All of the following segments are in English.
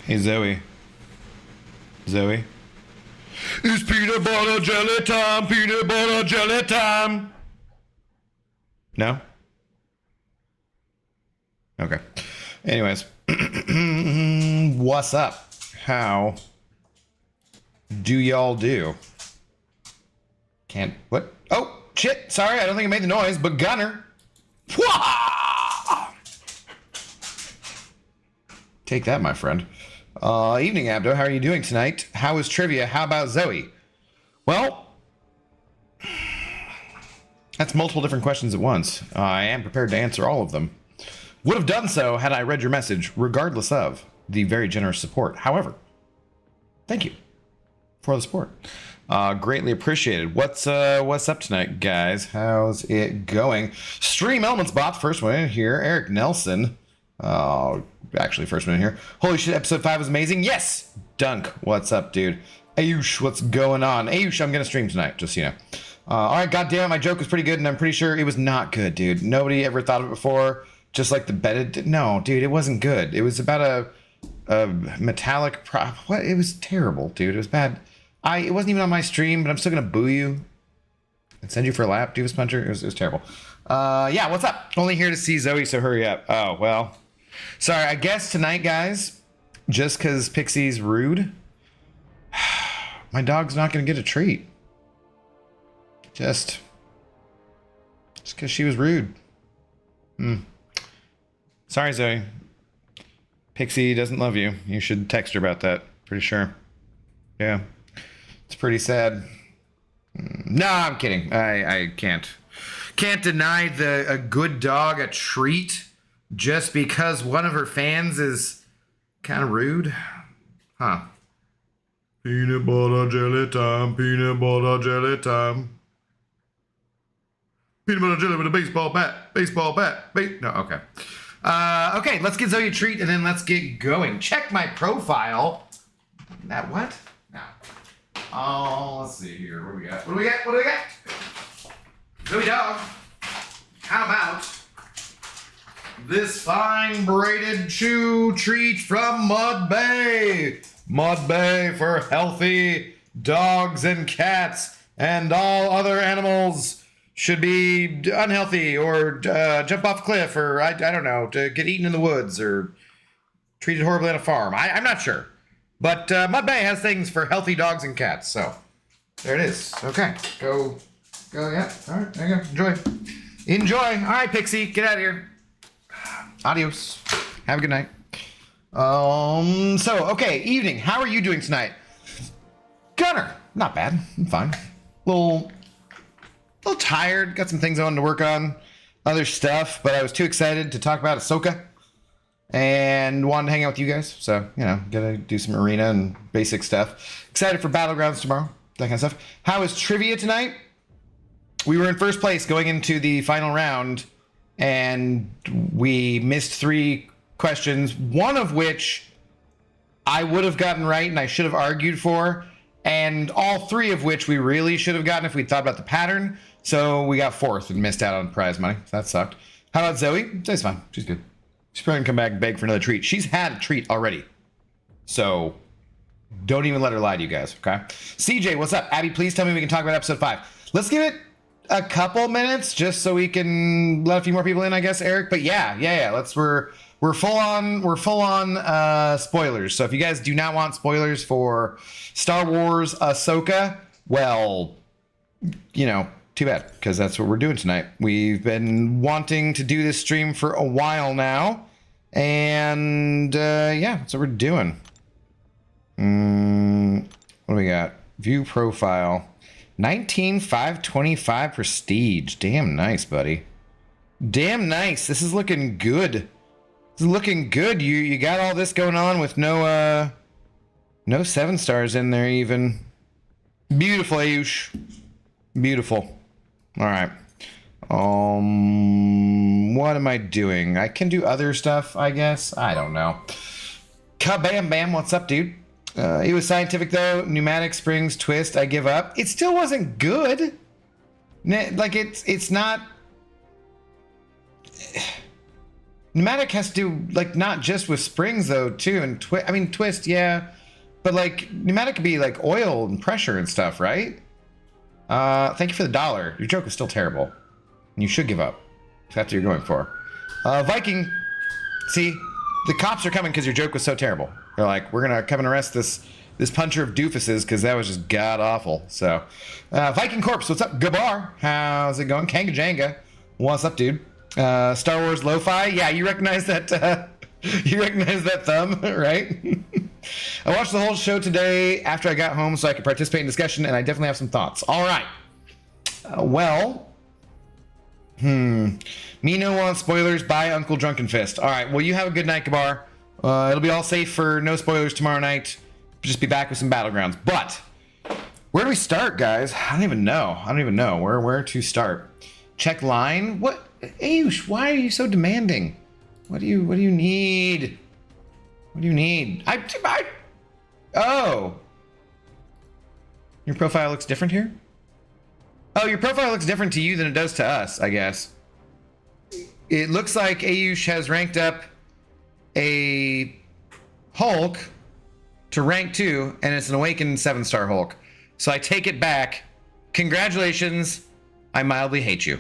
Hey, Zoe. Zoe? It's peanut butter jelly time, peanut butter jelly time. No? Okay. Anyways. What's up? How do y'all do? Can't, what? Oh, shit. Sorry, I don't think it made the noise, but Gunner. Wah! Take that, my friend. Evening, Abdo. How are you doing tonight? How is trivia? How about Zoe? Well, that's multiple different questions at once. I am prepared to answer all of them. Would have done so had I read your message, regardless of the very generous support. However, thank you for the support. Greatly appreciated. What's up tonight, guys? How's it going? Stream Elements Bot, first one in here. Eric Nelson. Actually, first one in here. Holy shit, episode 5 was amazing. Yes! Dunk, what's up, dude? Ayush, what's going on? Ayush, I'm gonna stream tonight, just so you know. Alright, goddamn, my joke was pretty good, and I'm pretty sure it was not good, dude. Nobody ever thought of it before. Just like the bedded. No, dude, it wasn't good. It was about a metallic prop. What? It was terrible, dude. It was bad. It wasn't even on my stream, but I'm still gonna boo you and send you for a lap, Divas Puncher. It was terrible. Yeah, what's up? Only here to see Zoe, so hurry up. Oh, well. Sorry, I guess tonight, guys, just because Pixie's rude, my dog's not gonna get a treat. Just because she was rude. Sorry, Zoe. Pixie doesn't love you. You should text her about that. Pretty sure. Yeah. It's pretty sad. No, I'm kidding. I can't deny a good dog a treat just because one of her fans is kind of rude. Huh. Peanut butter jelly time, peanut butter jelly time. Peanut butter jelly with a baseball bat, no, okay. Okay, let's get Zoe a treat and then let's get going. Check my profile. That what? No. Oh, let's see here. What do we got? What do we got? Zoe dog. How about this fine braided shoe treat from Mud Bay? Mud Bay for healthy dogs and cats and all other animals should be unhealthy or jump off a cliff or, I don't know, to get eaten in the woods or treated horribly on a farm. I'm not sure. But Mud Bay has things for healthy dogs and cats, so there it is. Okay, go, yeah. All right, there you go. Enjoy. All right, Pixie, get out of here. Adios. Have a good night. Okay, evening. How are you doing tonight? Gunner, not bad. I'm fine. A little tired. Got some things I wanted to work on, other stuff, but I was too excited to talk about Ahsoka and wanted to hang out with you guys. So, you know, gotta do some arena and basic stuff. Excited for Battlegrounds tomorrow, that kind of stuff. How was trivia tonight? We were in first place going into the final round, and we missed 3 questions, one of which I would have gotten right and I should have argued for, and all 3 of which we really should have gotten if we'd thought about the pattern. So we got 4th and missed out on prize money. That sucked. How about Zoe? Zoe's fine. She's good. She's probably gonna come back and beg for another treat. She's had a treat already. So don't even let her lie to you guys, okay? CJ, what's up? Abby, please tell me we can talk about episode 5. Let's give it a couple minutes just so we can let a few more people in, I guess, Eric. But yeah. We're full on spoilers. So if you guys do not want spoilers for Star Wars Ahsoka, well, you know, too bad, because that's what we're doing tonight. We've been wanting to do this stream for a while now, and yeah, that's what we're doing. What do we got? View profile. 19,525 prestige. Damn nice, buddy. Damn nice. This is looking good. This is looking good. You got all this going on with no 7 stars in there even. Beautiful, Ayush. Beautiful. All right. What am I doing? I can do other stuff, I guess. I don't know. Kabam Bam, what's up, dude? It was scientific though. Pneumatic springs twist. I give up. It still wasn't good. Like it's not. Pneumatic has to do, like, not just with springs, though, too, and twist, yeah. But, like, pneumatic could be, like, oil and pressure and stuff, right? Thank you for the $1. Your joke is still terrible. You should give up. If that's what you're going for. Viking, see, the cops are coming because your joke was so terrible. They're like, we're gonna come and arrest this puncher of doofuses because that was just god awful. So, Viking Corpse, what's up? Gabar, how's it going? Kanga Janga, what's up, dude? Star Wars Lo-Fi, yeah, you recognize that? You recognize that thumb, right? I watched the whole show today after I got home so I could participate in discussion, and I definitely have some thoughts. All right. Me no want spoilers. Bye, Uncle Drunken Fist. All right. Well, you have a good night, Gabar. It'll be all safe for no spoilers tomorrow night. Just be back with some Battlegrounds. But where do we start, guys? I don't even know. Where to start? Check line. What? Ayush, why are you so demanding? What do you need? What do you need? Oh. Your profile looks different here? Oh, your profile looks different to you than it does to us, I guess. It looks like Ayush has ranked up a Hulk to rank 2, and it's an awakened 7-star Hulk. So I take it back. Congratulations. I mildly hate you.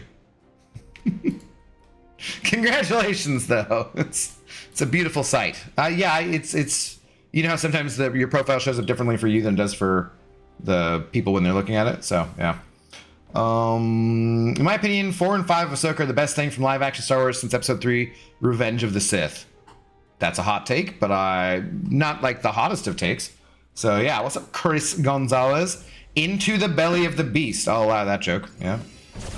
Congratulations, though. It's a beautiful sight. Yeah, it's you know how sometimes your profile shows up differently for you than it does for the people when they're looking at it. So yeah. In my opinion, 4 and 5 of Ahsoka are the best thing from live action Star Wars since Episode 3, Revenge of the Sith. That's a hot take, but not like the hottest of takes. So yeah, what's up, Chris Gonzalez? Into the belly of the beast. I'll allow that joke. Yeah.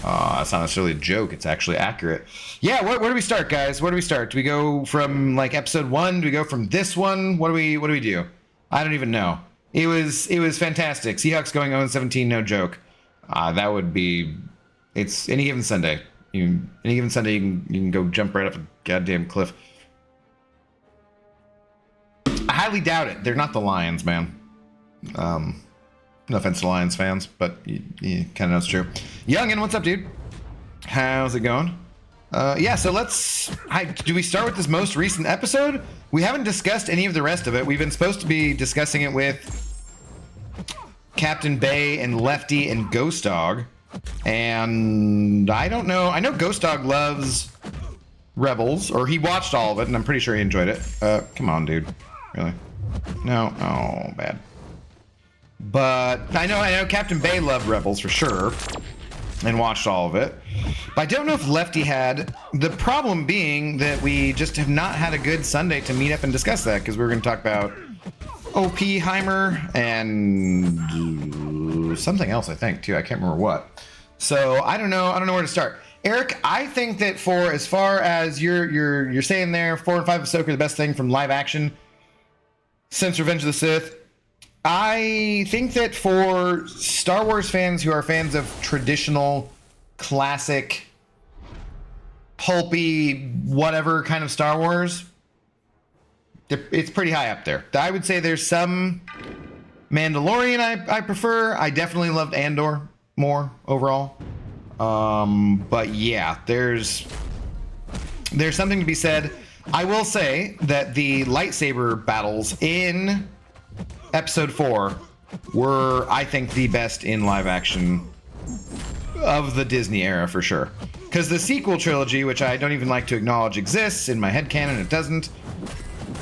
That's not necessarily a joke. It's actually accurate. Yeah. Where do we start, guys? Where do we start? Do we go from like Episode 1? Do we go from this one? What do we do? I don't even know. It was fantastic. Seahawks going 0-17, no joke. That would be. It's any given Sunday. Any given Sunday, you can go jump right up a goddamn cliff. I highly doubt it. They're not the Lions, man. No offense to Lions fans, but you kind of know it's true. Youngin, what's up, dude? How's it going? Yeah, so do we start with this most recent episode? We haven't discussed any of the rest of it. We've been supposed to be discussing it with Captain Bay and Lefty and Ghost Dog. And I don't know. I know Ghost Dog loves Rebels, or he watched all of it, and I'm pretty sure he enjoyed it. Come on, dude. Really? No? Oh, bad. But I know Captain Bay loved Rebels for sure and watched all of it. But I don't know if Lefty had. The problem being that we just have not had a good Sunday to meet up and discuss that, because we were going to talk about OP Heimer and something else, I think, too. I can't remember what. So I don't know where to start. Eric, I think that for as far as you're saying there, 4 and 5 of Ahsoka are the best thing from live action since Revenge of the Sith. I think that for Star Wars fans who are fans of traditional, classic, pulpy, whatever kind of Star Wars, it's pretty high up there. I would say there's some Mandalorian I prefer. I definitely loved Andor more overall. But yeah, there's something to be said. I will say that the lightsaber battles in Episode 4 were, I think, the best in live action of the Disney era for sure. Because the sequel trilogy, which I don't even like to acknowledge exists, in my headcanon it doesn't.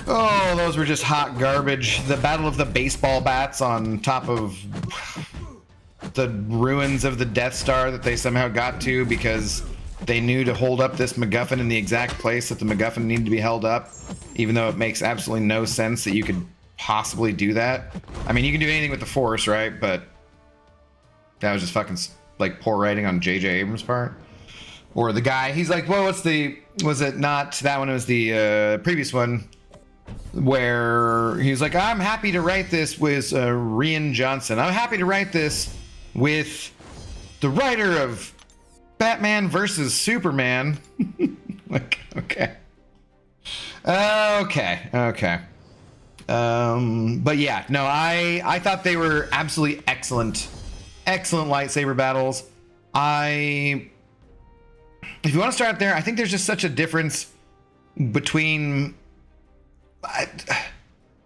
Oh, those were just hot garbage. The Battle of the Baseball Bats on top of the ruins of the Death Star that they somehow got to because they knew to hold up this MacGuffin in the exact place that the MacGuffin needed to be held up, even though it makes absolutely no sense that you could possibly do that. I mean, you can do anything with the Force, right? But that was just fucking like poor writing on J.J. Abrams' part. Or the guy, he's like, well, was it not that one? It was the previous one where he was like, I'm happy to write this with Rian Johnson. I'm happy to write this with the writer of Batman versus Superman. Like, okay. But yeah, no, I thought they were absolutely excellent lightsaber battles. If you want to start there, I think there's just such a difference between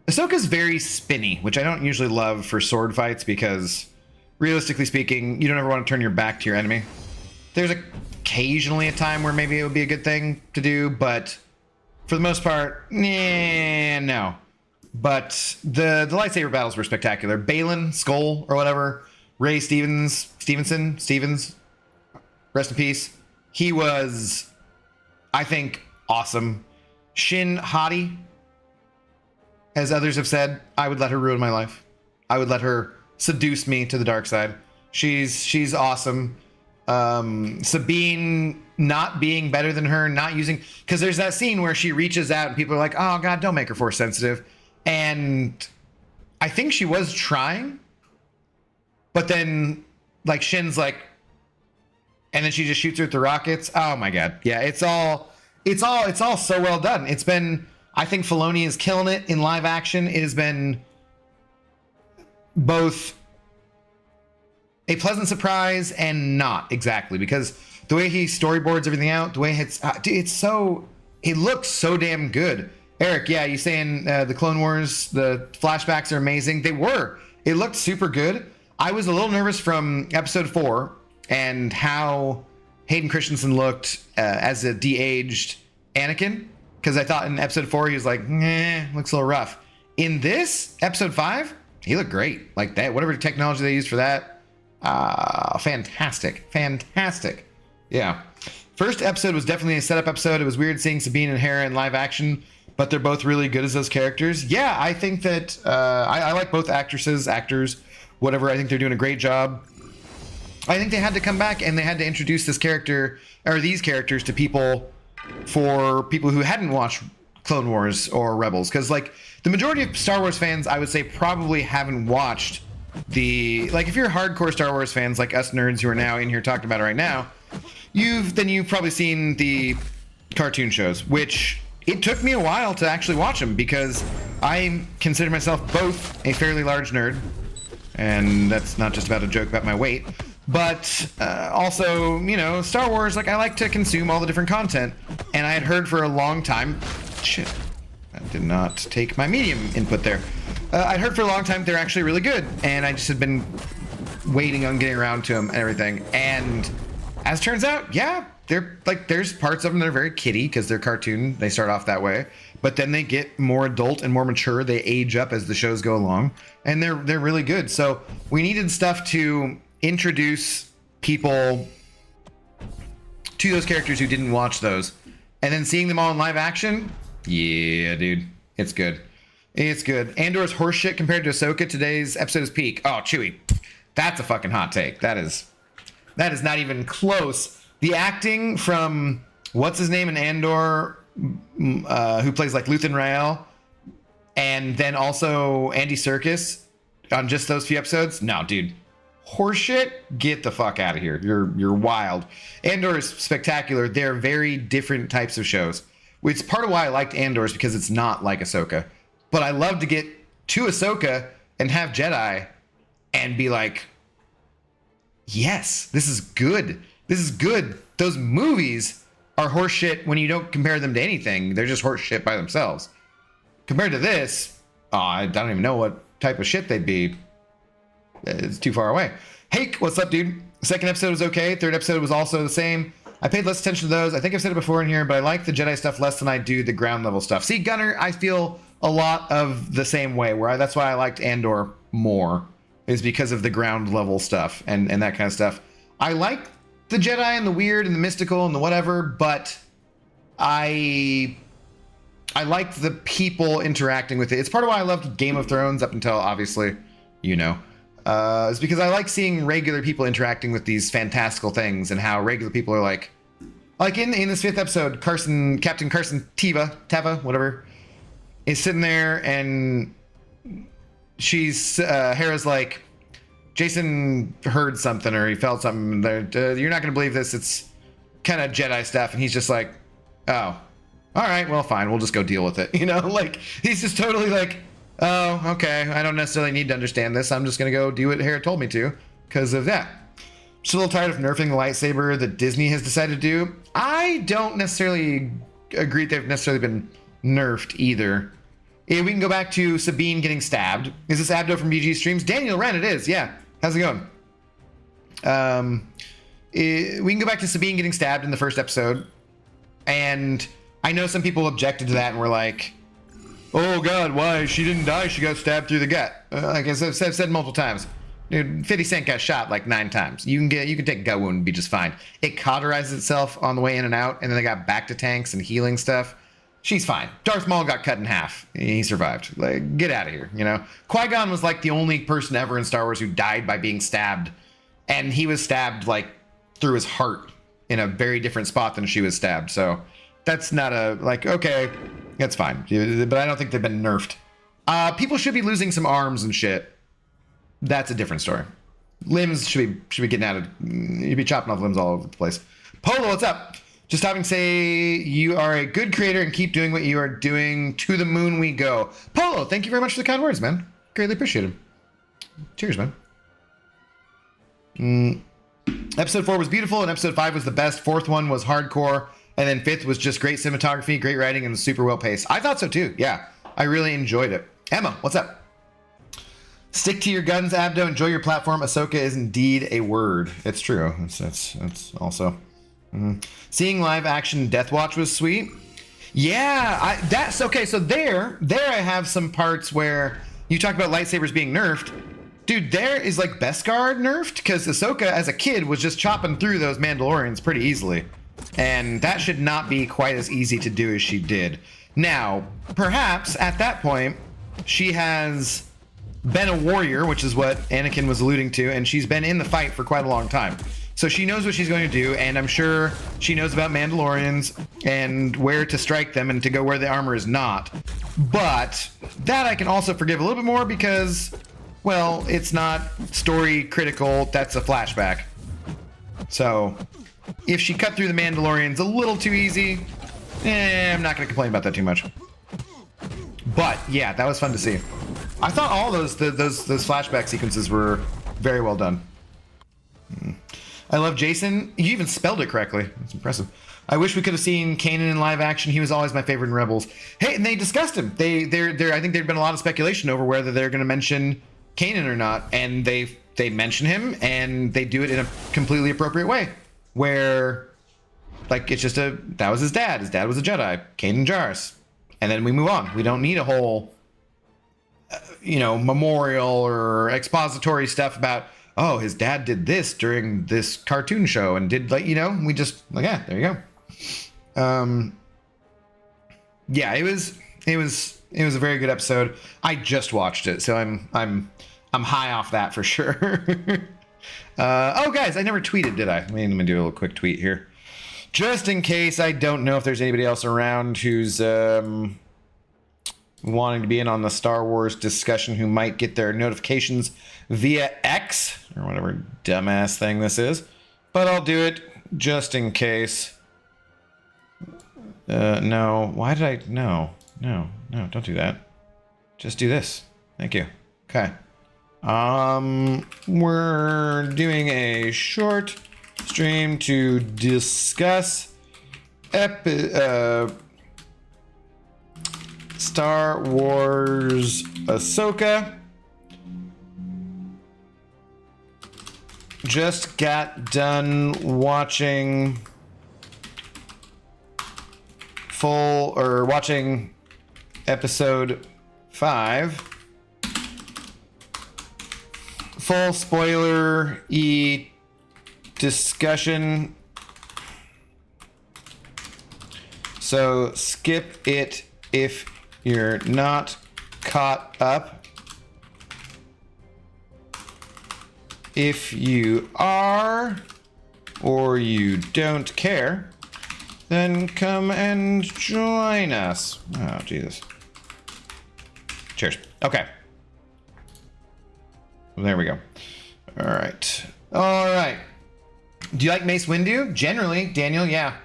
Ahsoka's very spinny, which I don't usually love for sword fights because realistically speaking, you don't ever want to turn your back to your enemy. There's occasionally a time where maybe it would be a good thing to do, but for the most part, no. But the lightsaber battles were spectacular. Balin, Skull, or whatever, Ray Stevenson, rest in peace. He was, I think, awesome. Shin Hati, as others have said, I would let her ruin my life. I would let her seduce me to the dark side. She's awesome. Sabine not being better than her, not using, because there's that scene where she reaches out and people are like, oh god, don't make her force sensitive. And I think she was trying, but then like Shin's like, and then she just shoots her with the rockets. Oh my god. Yeah, it's all so well done. It's been, I think Filoni is killing it in live action. It has been both a pleasant surprise and not exactly, because the way he storyboards everything out, the way it looks so damn good. Eric, yeah, you saying the Clone Wars, the flashbacks are amazing. They were. It looked super good. I was a little nervous from episode 4 and how Hayden Christensen looked as a de-aged Anakin, because I thought in episode 4 he was like, looks a little rough. In this episode 5, he looked great. Like that, whatever technology they used for that, fantastic. Yeah. First episode was definitely a setup episode. It was weird seeing Sabine and Hera in live action, but they're both really good as those characters. Yeah, I think that I like both actors, whatever. I think they're doing a great job. I think they had to come back and they had to introduce this character or these characters to people, for people who hadn't watched Clone Wars or Rebels, because like the majority of Star Wars fans, I would say, probably haven't watched like if you're hardcore Star Wars fans like us nerds who are now in here talking about it right now, you've probably seen the cartoon shows, which it took me a while to actually watch them because I consider myself both a fairly large nerd, and that's not just about a joke about my weight, but also, Star Wars, like I like to consume all the different content, and I had heard for a long time, shit, I did not take my medium input there. I'd heard for a long time they're actually really good, and I just had been waiting on getting around to them and everything, and as turns out, yeah, they're like, there's parts of them that are very kiddie because they're cartoon, they start off that way, but then they get more adult and more mature, they age up as the shows go along, and they're really good. So we needed stuff to introduce people to those characters who didn't watch those, and then seeing them all in live action, yeah, dude, it's good. It's good. Andor's horseshit compared to Ahsoka. Today's episode is peak. Oh, Chewie, that's a fucking hot take. That is not even close. The acting from what's his name in Andor, who plays like Luthen Rael, and then also Andy Serkis on just those few episodes. No, dude. Horseshit, get the fuck out of here. You're wild. Andor is spectacular. They're very different types of shows. It's part of why I liked Andor, is because it's not like Ahsoka. But I love to get to Ahsoka and have Jedi and be like, yes, this is good. This is good. Those movies are horseshit when you don't compare them to anything. They're just horseshit by themselves. Compared to this, I don't even know what type of shit they'd be. It's too far away. Hake, what's up, dude? Second episode was okay. Third episode was also the same. I paid less attention to those. I think I've said it before in here, but I like the Jedi stuff less than I do the ground level stuff. See, Gunner, I feel a lot of the same way, that's why I liked Andor more, is because of the ground level stuff and that kind of stuff. I like the Jedi and the weird and the mystical and the whatever, but I liked the people interacting with it. It's part of why I loved Game of Thrones up until, obviously, it's because I like seeing regular people interacting with these fantastical things and how regular people are like in this 5th episode, Captain Carson Teva, whatever, is sitting there and she's, Hera's like, Jason heard something or he felt something. You're not going to believe this. It's kind of Jedi stuff. And he's just like, oh, all right, well, fine. We'll just go deal with it. Like he's just totally like, oh, okay, I don't necessarily need to understand this. I'm just going to go do what Hera told me to because of that. Just a little tired of nerfing the lightsaber that Disney has decided to do. I don't necessarily agree they've necessarily been nerfed either. Yeah, we can go back to Sabine getting stabbed. Is this Abdo from BG Streams? Daniel Wren, it is. Yeah. How's it going? We can go back to Sabine getting stabbed in the first episode. And I know some people objected to that and were like, oh God, why? She didn't die. She got stabbed through the gut. Like I've said multiple times. Dude, 50 Cent got shot like 9 times. You can take a gut wound and be just fine. It cauterized itself on the way in and out, and then they got back to tanks and healing stuff. She's fine. Darth Maul got cut in half. He survived. Like, get out of here, you know? Qui-Gon was like the only person ever in Star Wars who died by being stabbed, and he was stabbed like through his heart in a very different spot than she was stabbed. So that's not a, like, okay, that's fine. But I don't think they've been nerfed. People should be losing some arms and shit. That's a different story. Limbs should be getting out of, you'd be chopping off limbs all over the place. Polo, what's up? Just stopping to say you are a good creator and keep doing what you are doing. To the moon we go. Polo, thank you very much for the kind words, man. Greatly appreciated. Cheers, man. Episode 4 was beautiful and episode 5 was the best. 4th one was hardcore. And then 5th was just great cinematography, great writing, and super well paced. I thought so too. Yeah, I really enjoyed it. Emma, what's up? Stick to your guns, Abdo. Enjoy your platform. Ahsoka is indeed a word. It's true. It's also. Seeing live action Death Watch was sweet. Yeah, that's okay. So there I have some parts where you talk about lightsabers being nerfed. Dude, there is like Beskar nerfed because Ahsoka as a kid was just chopping through those Mandalorians pretty easily. And that should not be quite as easy to do as she did. Now, perhaps at that point, she has been a warrior, which is what Anakin was alluding to, and she's been in the fight for quite a long time. So she knows what she's going to do, and I'm sure she knows about Mandalorians and where to strike them and to go where the armor is not. But that I can also forgive a little bit more because, well, it's not story critical. That's a flashback. So if she cut through the Mandalorians a little too easy, I'm not going to complain about that too much. But yeah, that was fun to see. I thought all those flashback sequences were very well done. I love Jason. You even spelled it correctly. That's impressive. I wish we could have seen Kanan in live action. He was always my favorite in Rebels. Hey, and they discussed him. I think there'd been a lot of speculation over whether they're going to mention Kanan or not, and they mention him, and they do it in a completely appropriate way, where like it's just that was his dad. His dad was a Jedi, Kanan Jarrus, and then we move on. We don't need a whole memorial or expository stuff about, oh, his dad did this during this cartoon show and did we just like, yeah, there you go. Yeah, it was a very good episode. I just watched it, so I'm high off that for sure. Oh guys, I never tweeted, did I? Let me do a little quick tweet here. Just in case. I don't know if there's anybody else around who's wanting to be in on the Star Wars discussion who might get their notifications via X or whatever dumbass thing this is, but I'll do it just in case. No, why did I? No, don't do that. Just do this. Thank you. Okay. We're doing a short stream to discuss Star Wars Ahsoka. Just got done watching watching episode 5. Full spoiler-y discussion. So skip it if you're not caught up. If you are, or you don't care, then come and join us. Oh, Jesus. Cheers. Okay. There we go. All right. Do you like Mace Windu? Generally, Daniel, yeah.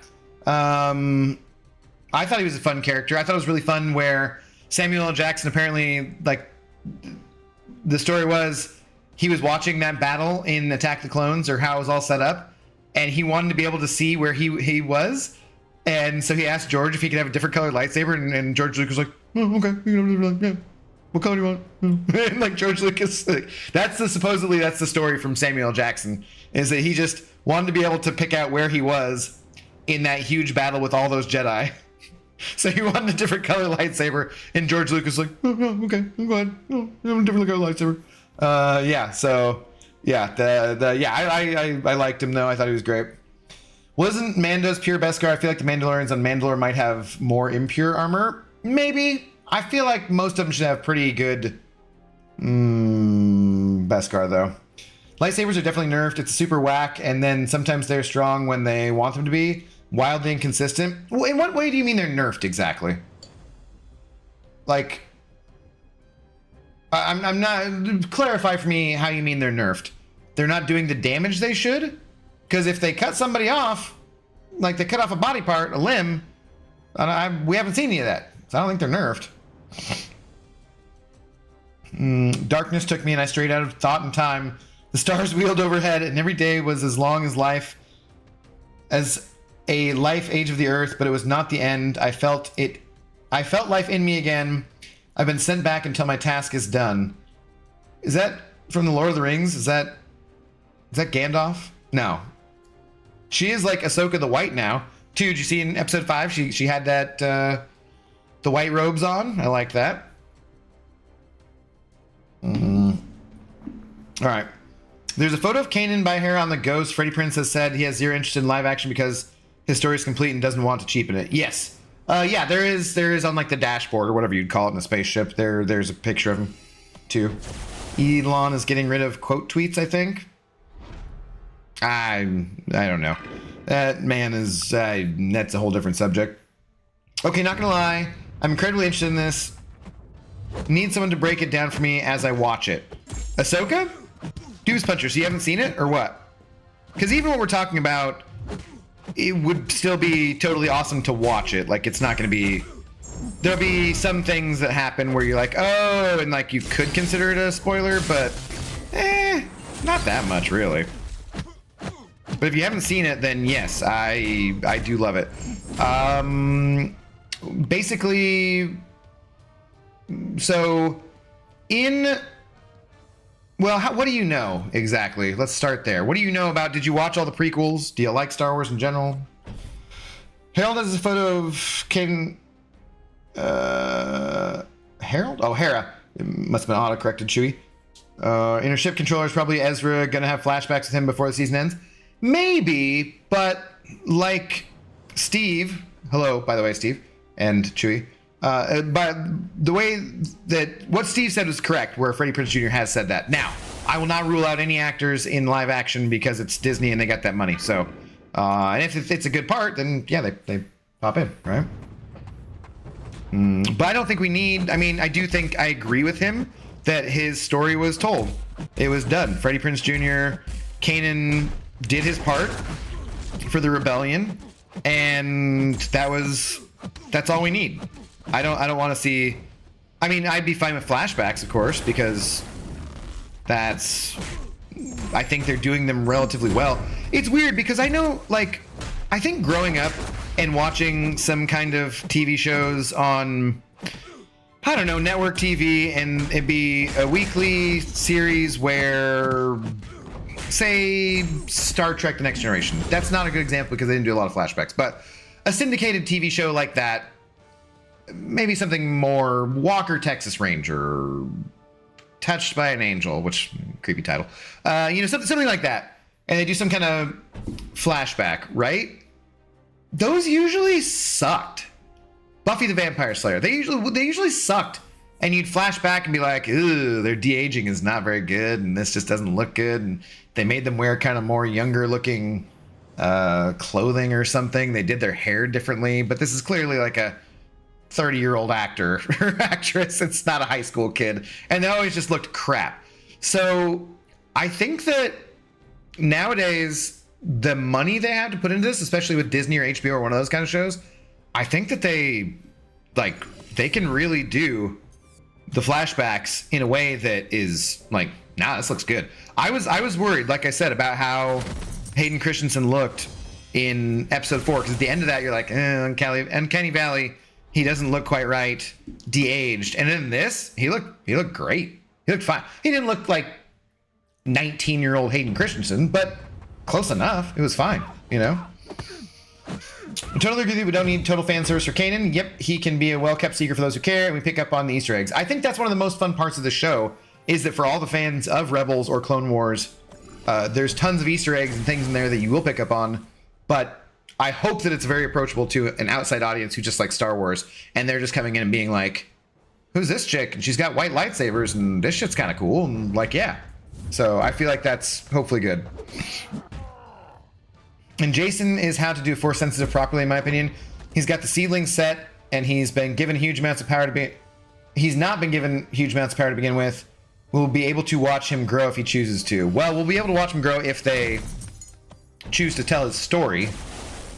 I thought he was a fun character. I thought it was really fun where Samuel L. Jackson apparently, like, the story was he was watching that battle in Attack the Clones, or how it was all set up, and he wanted to be able to see where he was. And so he asked George if he could have a different colored lightsaber, and George Lucas was like, oh, okay, you can yeah. What color do you want? And like George Lucas, like, that's the story from Samuel L. Jackson, is that he just wanted to be able to pick out where he was in that huge battle with all those Jedi. So he wanted a different color lightsaber, and George Lucas was like, oh, okay, I'm glad. Oh, I have a different color lightsaber. I liked him though. I thought he was great. Wasn't Mando's pure Beskar? I feel like the Mandalorians on Mandalore might have more impure armor. Maybe. I feel like most of them should have pretty good Beskar though. Lightsabers are definitely nerfed. It's super whack, and then sometimes they're strong when they want them to be. Wildly inconsistent. In what way do you mean they're nerfed exactly? Like, I'm not. Clarify for me how you mean they're nerfed. They're not doing the damage they should? Because if they cut somebody off, like they cut off a body part, a limb, we haven't seen any of that. So I don't think they're nerfed. Darkness took me and I strayed out of thought and time. The stars wheeled overhead and every day was as long as life, as a life age of the earth, but it was not the end. I felt life in me again. I've been sent back until my task is done. Is that from the Lord of the Rings? Is that Gandalf? No. She is like Ahsoka the White now. Too, did you see in episode 5? She had that the white robes on. I like that. All right. There's a photo of Kanan by hair on the ghost. Freddie Prinze has said he has zero interest in live action because his story is complete and doesn't want to cheapen it. Yes. Yeah, there is on like the dashboard or whatever you'd call it in a spaceship. There's a picture of him too. Elon is getting rid of quote tweets, I think. I don't know. That man is that's a whole different subject. Okay, not gonna lie, I'm incredibly interested in this. Need someone to break it down for me as I watch it. Ahsoka? Deuce Puncher, so you haven't seen it or what? Because even when we're talking about, it would still be totally awesome to watch it. Like, it's not going to be... There'll be some things that happen where you're like, oh, and like you could consider it a spoiler, but not that much really. But if you haven't seen it, then yes, I do love it. Basically, so in... Well, what do you know exactly? Let's start there. What do you know about... Did you watch all the prequels? Do you like Star Wars in general? Harold has a photo of Kanan... Harold? Oh, Hera. It must have been auto-corrected, Chewie. In her ship controller is probably Ezra gonna have flashbacks with him before the season ends? Maybe, but like Steve... Hello, by the way, Steve. And Chewie. But the way that what Steve said was correct, where Freddie Prinze Jr. has said that. Now, I will not rule out any actors in live action because it's Disney and they got that money. So, and if it's a good part, then yeah, they pop in, right? But I don't think we need. I mean, I do think I agree with him that his story was told. It was done. Freddie Prinze Jr. Kanan did his part for the rebellion, and that's all we need. I don't want to see... I mean, I'd be fine with flashbacks, of course, because that's... I think they're doing them relatively well. It's weird because I know, like, I think growing up and watching some kind of TV shows on, I don't know, network TV, and it'd be a weekly series where, say, Star Trek The Next Generation. That's not a good example because they didn't do a lot of flashbacks, but a syndicated TV show like that, maybe something more Walker, Texas Ranger, Touched by an Angel, which creepy title. Something like that. And they do some kind of flashback, right? Those usually sucked. Buffy the Vampire Slayer, they usually sucked. And you'd flash back and be like, ooh, their de-aging is not very good, and this just doesn't look good. And they made them wear kind of more younger looking clothing or something. They did their hair differently, but this is clearly like a 30-year-old actor or actress. It's not a high school kid, and they always just looked crap. So I think that nowadays the money they had to put into this, especially with Disney or HBO or one of those kind of shows, I think that they can really do the flashbacks in a way that is like, nah, this looks good. I was worried, like I said, about how Hayden Christensen looked in episode 4, because at the end of that you're like, Uncanny Valley, he doesn't look quite right, de-aged. And in this, he looked great. He looked fine. He didn't look like 19-year-old Hayden Christensen, but close enough. It was fine, you know? I totally agree with you. We don't need total fan service for Kanan. Yep, he can be a well-kept secret for those who care, and we pick up on the Easter eggs. I think that's one of the most fun parts of the show, is that for all the fans of Rebels or Clone Wars, there's tons of Easter eggs and things in there that you will pick up on, but I hope that it's very approachable to an outside audience who just like Star Wars, and they're just coming in and being like, who's this chick? And she's got white lightsabers, and this shit's kind of cool, and like, yeah. So I feel like that's hopefully good. And Jason is how to do Force sensitive properly, in my opinion. He's got the seedling set, and he's been given huge amounts of power to be... He's not been given huge amounts of power to begin with. We'll be able to watch him grow if he chooses to. Well, we'll be able to watch him grow if they choose to tell his story.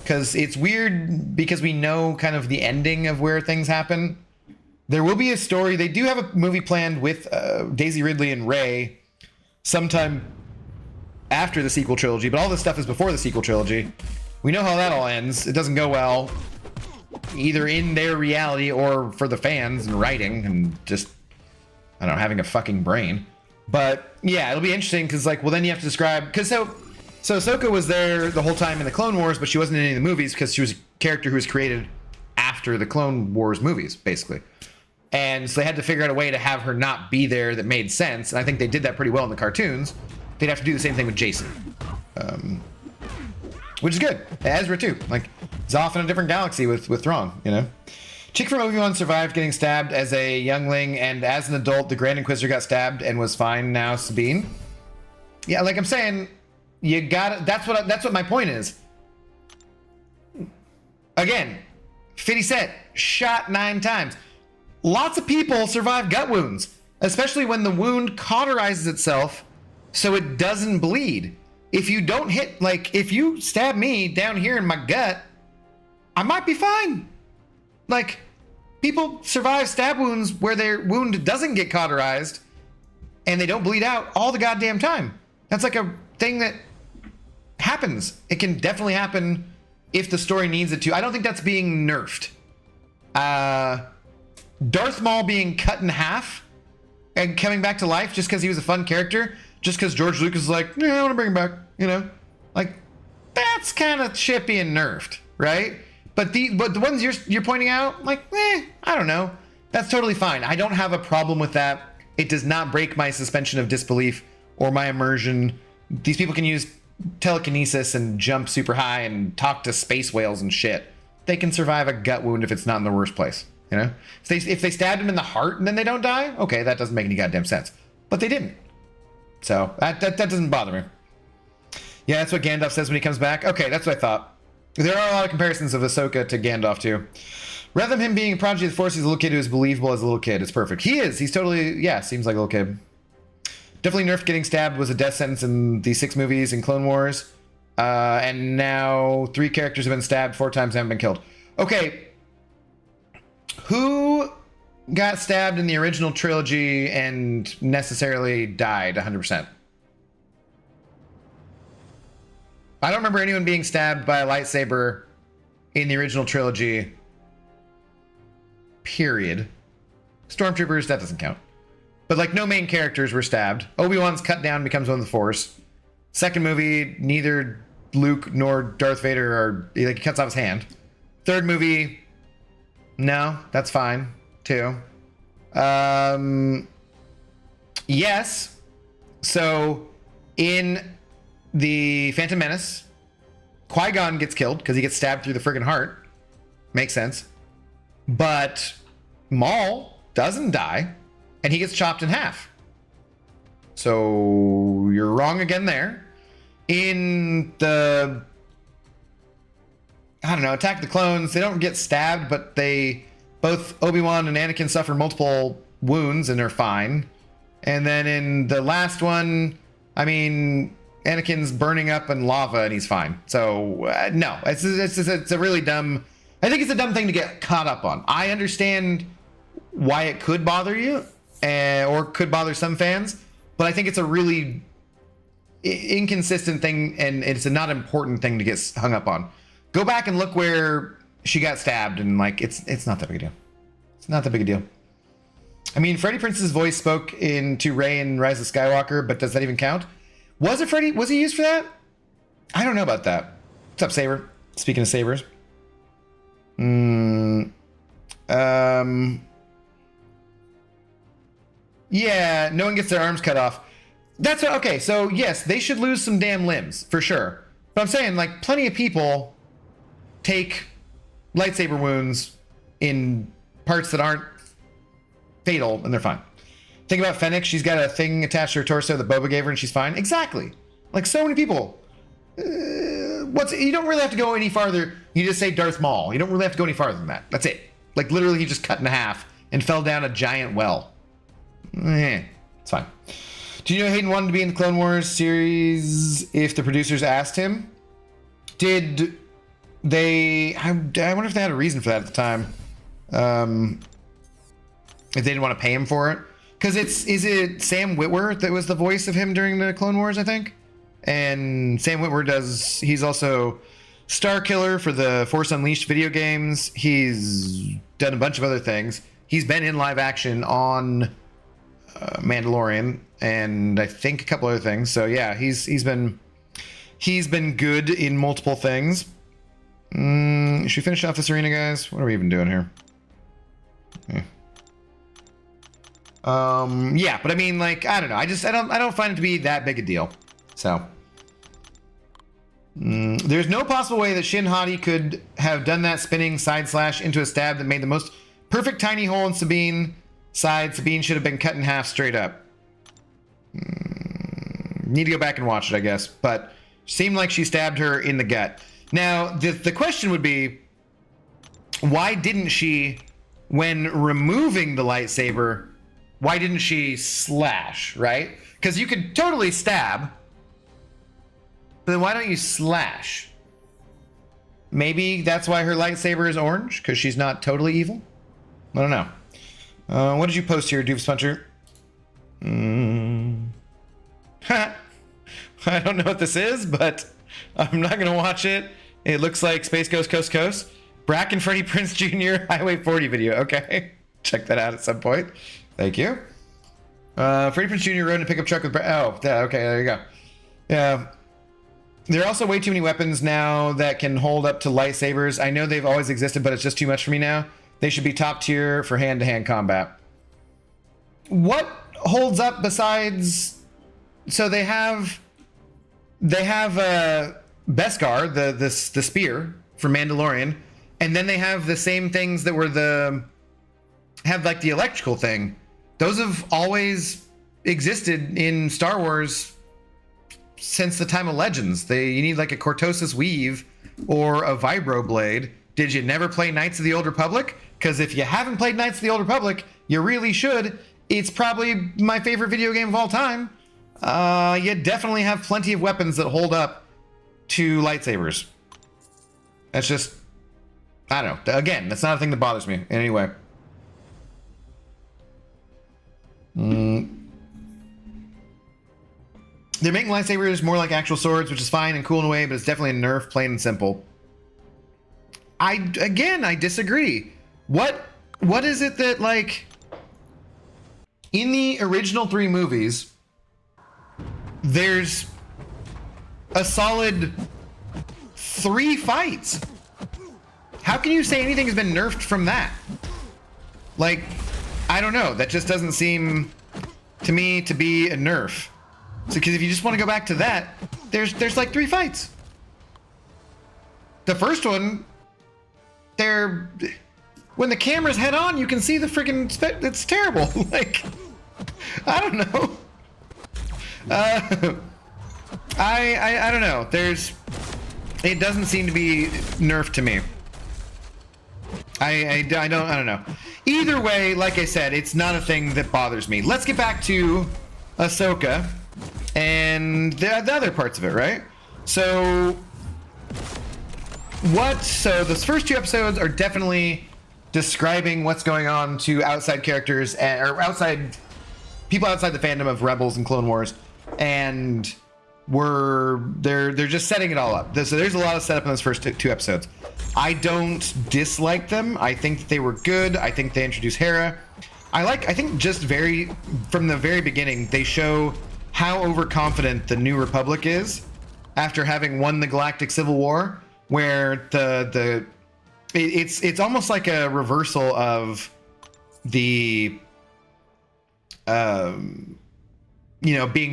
Because it's weird, because we know kind of the ending of where things happen. There will be a story. They do have a movie planned with Daisy Ridley and Rey sometime after the sequel trilogy, but all this stuff is before the sequel trilogy. We know how that all ends. It doesn't go well, either in their reality or for the fans and writing and just, I don't know, having a fucking brain. But yeah, it'll be interesting because, like, well, then you have to describe, because so Ahsoka was there the whole time in the Clone Wars, but she wasn't in any of the movies because she was a character who was created after the Clone Wars movies, basically. And so they had to figure out a way to have her not be there that made sense. And I think they did that pretty well in the cartoons. They'd have to do the same thing with Jason. Which is good. Ezra too. Like, he's off in a different galaxy with Thrawn, you know? Chick from Obi-Wan survived getting stabbed as a youngling, and as an adult, the Grand Inquisitor got stabbed and was fine now, Sabine. Yeah, like I'm saying, you gotta, that's what my point is. Again, 50 Cent, shot 9 times. Lots of people survive gut wounds, especially when the wound cauterizes itself so it doesn't bleed. If you don't hit, like, if you stab me down here in my gut, I might be fine. Like, people survive stab wounds where their wound doesn't get cauterized and they don't bleed out all the goddamn time. That's like a thing that happens. It can definitely happen if the story needs it to. I don't think that's being nerfed. Darth Maul being cut in half and coming back to life just because he was a fun character, just because George Lucas is like, yeah, I want to bring him back, you know? Like, that's kind of shit being nerfed, right? But the ones you're pointing out, like, I don't know. That's totally fine. I don't have a problem with that. It does not break my suspension of disbelief or my immersion. These people can use telekinesis and jump super high and talk to space whales and shit. They can survive a gut wound if it's not in the worst place, you know? If they stabbed him in the heart and then they don't die, okay, that doesn't make any goddamn sense. But they didn't. So that doesn't bother me. Yeah, that's what Gandalf says when he comes back. Okay, that's what I thought. There are a lot of comparisons of Ahsoka to Gandalf too. Rather than him being a prodigy of the Force, he's a little kid who is believable as a little kid. It's perfect. He is. He's totally, yeah, seems like a little kid. Definitely nerfed. Getting stabbed was a death sentence in the 6 movies in Clone Wars. And now 3 characters have been stabbed 4 times and haven't been killed. Okay. Who got stabbed in the original trilogy and necessarily died 100%? I don't remember anyone being stabbed by a lightsaber in the original trilogy. Period. Stormtroopers, that doesn't count. But like, no main characters were stabbed. Obi-Wan's cut down, becomes one of the Force. Second movie, neither Luke nor Darth Vader are, like, he cuts off his hand. Third movie, no, that's fine too. Yes. So in the Phantom Menace, Qui-Gon gets killed because he gets stabbed through the friggin' heart. Makes sense. But Maul doesn't die, and he gets chopped in half. So you're wrong again there. In the, I don't know, Attack of the Clones, they don't get stabbed, but they, both Obi-Wan and Anakin suffer multiple wounds and are fine. And then in the last one, I mean, Anakin's burning up in lava and he's fine. So no, it's a really dumb, I think it's a dumb thing to get caught up on. I understand why it could bother you or could bother some fans, but I think it's inconsistent thing, and it's a not important thing to get hung up on. Go back and look where she got stabbed, and like it's not that big a deal. It's not that big a deal. I mean, Freddie Prince's voice spoke into Rey in Rise of Skywalker, but does that even count? Was it Freddie? Was he used for that? I don't know about that. What's up, Saber? Speaking of sabers. Yeah, no one gets their arms cut off. That's what, okay, so yes, they should lose some damn limbs, for sure. But I'm saying, like, plenty of people take lightsaber wounds in parts that aren't fatal, and they're fine. Think about Fennec. She's got a thing attached to her torso that Boba gave her, and she's fine. Exactly. Like, so many people. You don't really have to go any farther. You just say Darth Maul. You don't really have to go any farther than that. That's it. Like, literally, he just cut in half and fell down a giant well. It's fine. Do you know Hayden wanted to be in the Clone Wars series if the producers asked him? Did they... I wonder if they had a reason for that at the time. If they didn't want to pay him for it. Because is it Sam Witwer that was the voice of him during the Clone Wars, I think? And Sam Witwer he's also Star Killer for the Force Unleashed video games. He's done a bunch of other things. He's been in live action on Mandalorian, and I think a couple other things. So yeah, he's been good in multiple things. Should we finish off this arena, guys? What are we even doing here? Yeah, but I mean, like, I don't know. I don't find it to be that big a deal. So there's no possible way that Shin Hati could have done that spinning side slash into a stab that made the most perfect tiny hole in Sabine's side. Sabine should have been cut in half straight up. Need to go back and watch it, I guess. But seemed like she stabbed her in the gut. Now, the question would be, why didn't she, when removing the lightsaber, why didn't she slash, right? Because you could totally stab, but then why don't you slash? Maybe that's why her lightsaber is orange, because she's not totally evil? I don't know. What did you post here, Doofus Puncher? I don't know what this is, but I'm not going to watch it. It looks like Space Ghost Coast Coast. Brack and Freddie Prinze Jr. Highway 40 video. Okay. Check that out at some point. Thank you. Freddie Prinze Jr. rode in a pickup truck with... okay, there you go. Yeah. There are also way too many weapons now that can hold up to lightsabers. I know they've always existed, but it's just too much for me now. They should be top tier for hand-to-hand combat. What holds up besides... So they have Beskar, the spear from Mandalorian, and then they have the same things that were have like the electrical thing. Those have always existed in Star Wars since the time of Legends. You need like a Cortosis weave or a vibro blade. Did you never play Knights of the Old Republic? Because if you haven't played Knights of the Old Republic, you really should. It's probably my favorite video game of all time. You definitely have plenty of weapons that hold up to lightsabers. That's just, I don't know. Again, that's not a thing that bothers me in any way. They're making lightsabers more like actual swords, which is fine and cool in a way, but it's definitely a nerf, plain and simple. I disagree. What is it that, like, in the original 3 movies, there's a solid 3 fights. How can you say anything has been nerfed from that? Like, I don't know. That just doesn't seem to me to be a nerf. So, because if you just want to go back to that, there's like 3 fights. The first one, when the camera's head on, you can see the freaking it's terrible. Like, I don't know. I don't know. It doesn't seem to be nerfed to me. I don't know. Either way, like I said, it's not a thing that bothers me. Let's get back to Ahsoka and the other parts of it, right? So those first 2 episodes are definitely describing what's going on to outside characters or outside people outside the fandom of Rebels and Clone Wars, and they're just setting it all up. So there's a lot of setup in those first two episodes. I don't dislike them. I think that they were good. I think they introduced Hera. I think just from the very beginning, they show how overconfident the New Republic is after having won the Galactic Civil War, where it's almost like a reversal of the being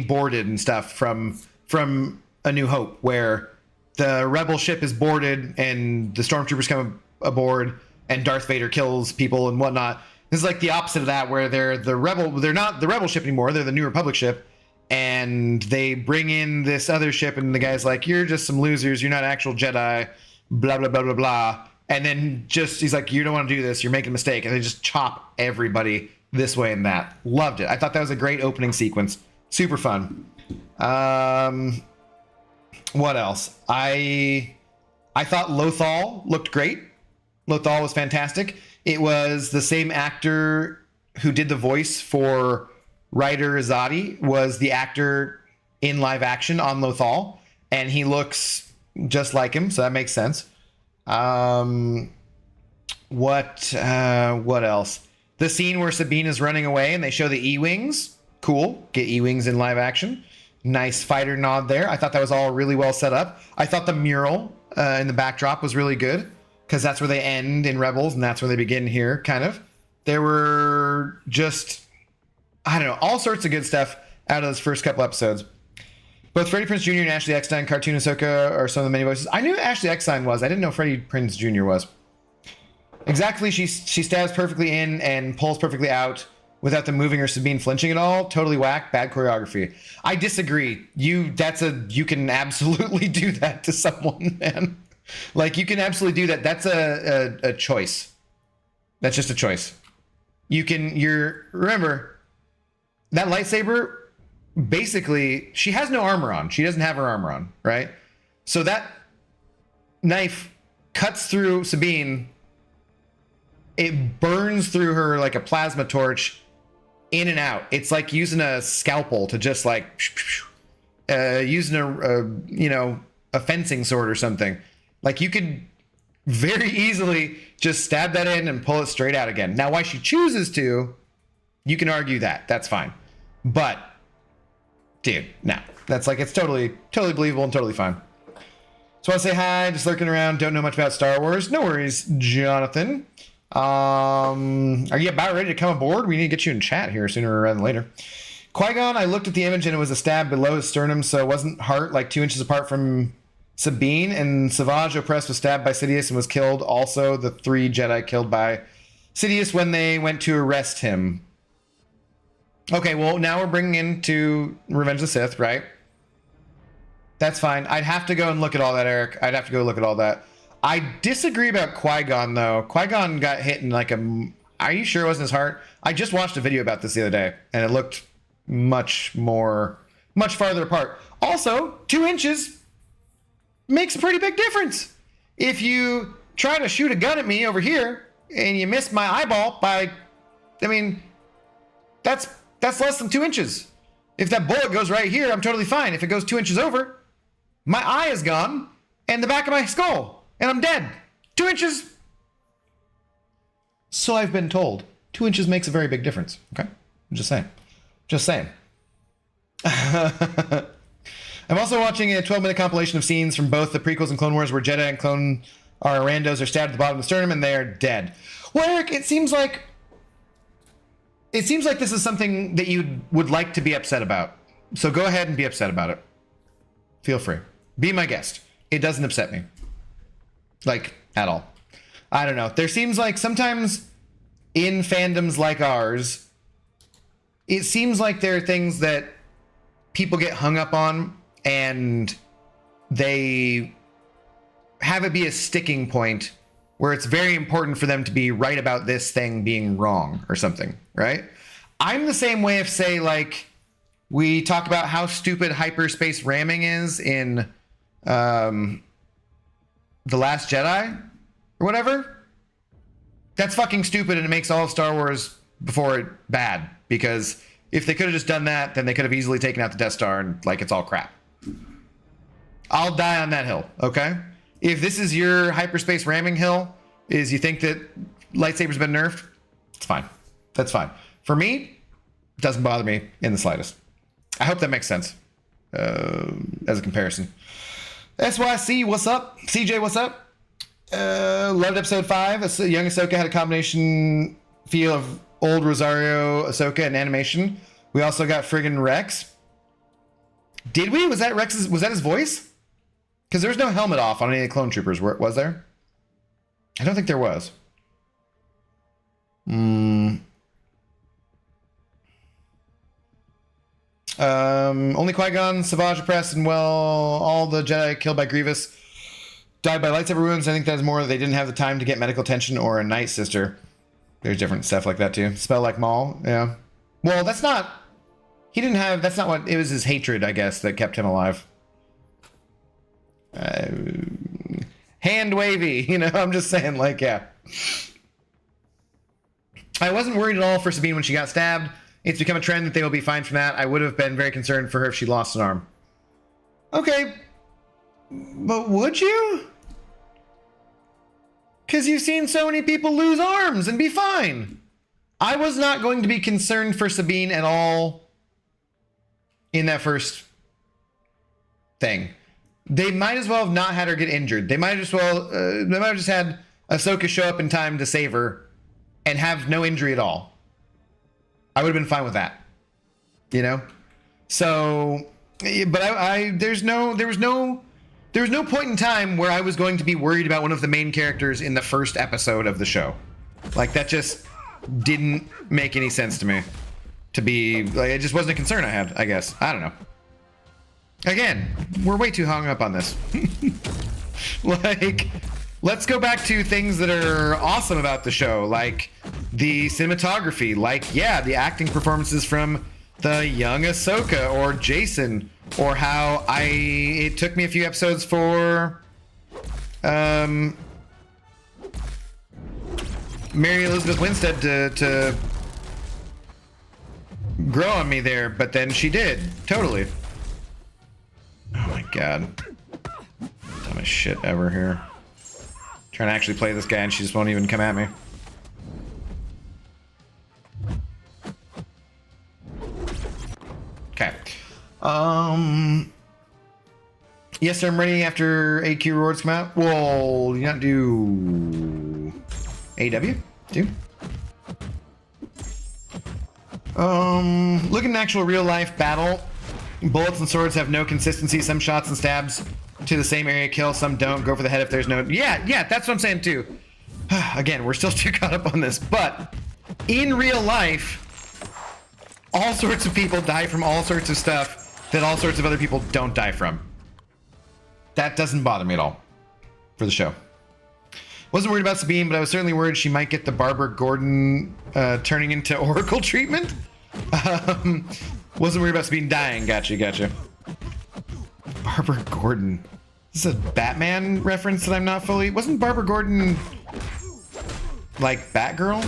boarded and stuff from A New Hope, where the rebel ship is boarded and the stormtroopers come aboard and Darth Vader kills people and whatnot. This is like the opposite of that, where they're not the rebel ship anymore, they're the New Republic ship, and they bring in this other ship and the guy's like, you're just some losers, you're not actual Jedi, blah blah blah blah blah, and then he's like, you don't want to do this, you're making a mistake, and they just chop everybody this way and that. Loved it. I thought that was a great opening sequence. Super fun. What else? I thought Lothal looked great. Lothal was fantastic. It was the same actor who did the voice for Ryder Azadi was the actor in live action on Lothal, and he looks just like him, so that makes sense. What else? The scene where Sabine is running away and they show the E-Wings. Cool. Get E-Wings in live action. Nice fighter nod there. I thought that was all really well set up. I thought the mural in the backdrop was really good, because that's where they end in Rebels and that's where they begin here, kind of. There were just, I don't know, all sorts of good stuff out of those first couple episodes. Both Freddie Prinze Jr. and Ashley Eckstein, cartoon Ahsoka, are some of the many voices. I knew who Ashley Eckstein was. I didn't know Freddie Prinze Jr. was. Exactly, she stabs perfectly in and pulls perfectly out without them moving or Sabine flinching at all. Totally whack. Bad choreography. I disagree. You can absolutely do that to someone, man. Like, you can absolutely do that. That's a choice. That's just a choice. Remember, that lightsaber, basically, she has no armor on. She doesn't have her armor on, right? So that knife cuts through Sabine. It burns through her like a plasma torch, in and out. It's like using a scalpel to just like using a fencing sword or something. Like, you could very easily just stab that in and pull it straight out again. Now, why she chooses to, you can argue that. That's fine. But, dude, no. That's like, it's totally believable and totally fine. So I want to say hi, just lurking around, don't know much about Star Wars. No worries, Jonathan. Are you about ready to come aboard? We need to get you in chat here sooner rather than later. Qui-Gon, I looked at the image and it was a stab below his sternum, so it wasn't heart, like 2 inches apart from Sabine. And Savage Opress was stabbed by Sidious and was killed. Also, the 3 Jedi killed by Sidious when they went to arrest him. Okay, well, now we're bringing into Revenge of the Sith, right? That's fine. I'd have to go and look at all that, Eric. I'd have to go look at all that. I disagree about Qui-Gon, though. Qui-Gon got hit in like a... Are you sure it wasn't his heart? I just watched a video about this the other day, and it looked much farther apart. Also, 2 inches makes a pretty big difference. If you try to shoot a gun at me over here, and you miss my eyeball by... I mean, that's less than 2 inches. If that bullet goes right here, I'm totally fine. If it goes 2 inches over, my eye is gone, and the back of my skull... and I'm dead. 2 inches. So I've been told. 2 inches makes a very big difference. Okay? I'm just saying. Just saying. I'm also watching a 12-minute compilation of scenes from both the prequels and Clone Wars where Jedi and Clone Randos are stabbed at the bottom of the sternum and they are dead. Well, Eric, it seems like this is something that you would like to be upset about. So go ahead and be upset about it. Feel free. Be my guest. It doesn't upset me. Like, at all. I don't know. There seems like sometimes in fandoms like ours, it seems like there are things that people get hung up on and they have it be a sticking point where it's very important for them to be right about this thing being wrong or something, right? I'm the same way if, say, like, we talk about how stupid hyperspace ramming is in... The Last Jedi or whatever. That's fucking stupid, and it makes all of Star Wars before it bad, because if they could have just done that, then they could have easily taken out the Death Star and like it's all crap. I'll die on that hill, okay? If this is your hyperspace ramming hill, is you think that lightsabers been nerfed, it's fine. That's fine. For me, it doesn't bother me in the slightest. I hope that makes sense as a comparison. SYC, what's up? CJ, what's up? Loved episode 5. Young Ahsoka had a combination feel of old Rosario Ahsoka and animation. We also got friggin' Rex. Did we? Was that Rex's? Was that his voice? Because there was no helmet off on any of the clone troopers. Was there? I don't think there was. Only Qui-Gon, Savage oppressed, and well, all the Jedi killed by Grievous died by lightsaber wounds. I think that's more they didn't have the time to get medical attention or a night sister. There's different stuff like that too. Spell like Maul, yeah. Well, that's not. He didn't have. That's not what. It was his hatred, I guess, that kept him alive. Hand wavy, you know. I'm just saying, like, yeah. I wasn't worried at all for Sabine when she got stabbed. It's become a trend that they will be fine from that. I would have been very concerned for her if she lost an arm. Okay, but would you? Because you've seen so many people lose arms and be fine. I was not going to be concerned for Sabine at all in that first thing. They might as well have not had her get injured. They might as well, they might have just had Ahsoka show up in time to save her and have no injury at all. I would have been fine with that, you know? So, but there was no point in time where I was going to be worried about one of the main characters in the first episode of the show. Like, that just didn't make any sense to me. To be, like, it just wasn't a concern I had, I guess. I don't know. Again, we're way too hung up on this. Like, let's go back to things that are awesome about the show, like the cinematography, like, yeah, the acting performances from the young Ahsoka or Jason, or how it took me a few episodes for Mary Elizabeth Winstead to grow on me there, but then she did, totally. Oh my god. Dumbest shit ever here. Trying to actually play this guy and she just won't even come at me. Okay. Yes, sir, I'm ready after AQ rewards come out. Well, you not do AW? Do? Look at an actual real life battle. Bullets and swords have no consistency. Some shots and stabs to the same area kill, some don't. Go for the head if there's no... Yeah, that's what I'm saying too. Again, we're still too caught up on this, but in real life, all sorts of people die from all sorts of stuff that all sorts of other people don't die from. That doesn't bother me at all for the show. Wasn't worried about Sabine, but I was certainly worried she might get the Barbara Gordon turning into Oracle treatment. Wasn't worried about Sabine dying. Gotcha. Barbara Gordon. This is a Batman reference that I'm not fully... Wasn't Barbara Gordon like Batgirl?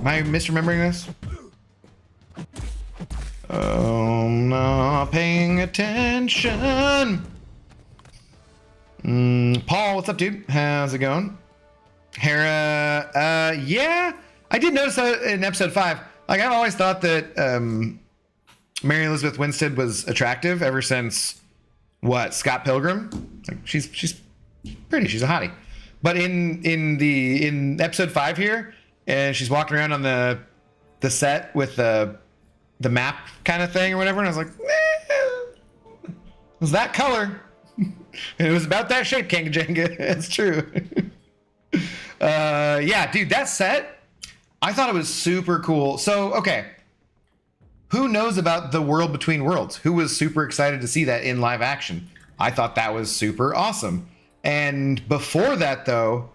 Am I misremembering this? Oh, not paying attention. Paul, what's up, dude? How's it going? Hera, yeah. I did notice in episode 5, like, I've always thought that Mary Elizabeth Winstead was attractive ever since, what, Scott Pilgrim? Like, she's pretty, she's a hottie. But in episode 5 here, and she's walking around on the set with the map kind of thing or whatever, and I was like, it was that color. It was about that shape, Kanga Jenga. It's true. Yeah, dude, that set, I thought it was super cool. So, okay. Who knows about the World Between Worlds? Who was super excited to see that in live action? I thought that was super awesome. And before that, though,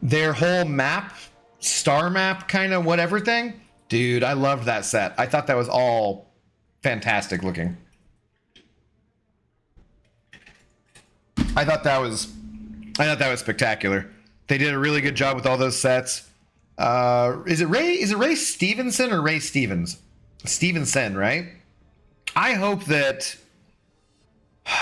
their whole map, star map kind of whatever thing, dude, I loved that set. I thought that was all fantastic looking. I thought that was spectacular. They did a really good job with all those sets. Is it Ray Stevenson or Ray Stevens? Stevenson, right? I hope that,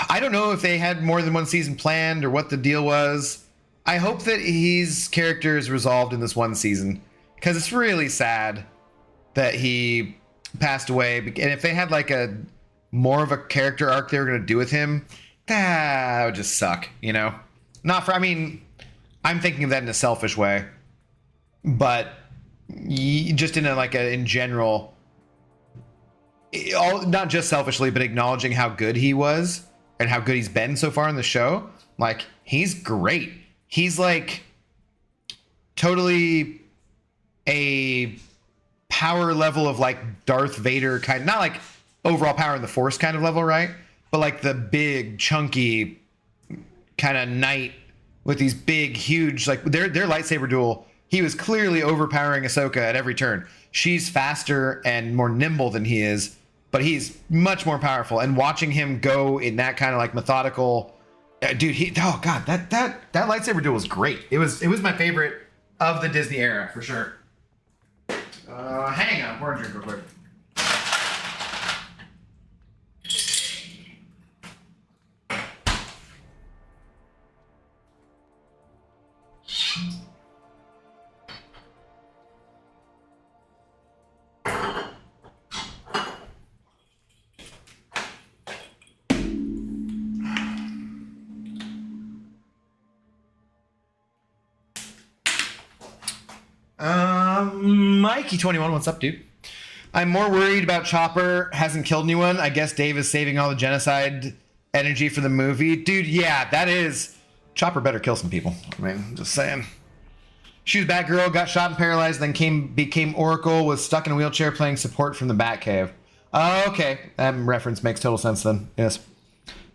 I don't know if they had more than one season planned or what the deal was. I hope that his character is resolved in this one season, because it's really sad that he passed away. And if they had like a more of a character arc they were going to do with him, that would just suck, you know? Not for, I mean, I'm thinking of that in a selfish way, but just in a, like a, in general, not just selfishly, but acknowledging how good he was and how good he's been so far in the show. Like, he's great. He's like totally a power level of like Darth Vader kind, not like overall power in the Force kind of level, right? But like the big chunky kind of knight with these big, huge, like their lightsaber duel. He was clearly overpowering Ahsoka at every turn. She's faster and more nimble than he is, but he's much more powerful. And watching him go in that kind of like methodical, dude, oh god, that lightsaber duel was great. It was my favorite of the Disney era for sure. Hang on, pour a drink real quick. Mikey21, what's up, dude? I'm more worried about Chopper hasn't killed anyone. I guess Dave is saving all the genocide energy for the movie. Dude, yeah, that is... Chopper better kill some people. I mean, just saying. She was Batgirl, got shot and paralyzed, then became Oracle, was stuck in a wheelchair playing support from the Batcave. Okay, that reference makes total sense then. Yes.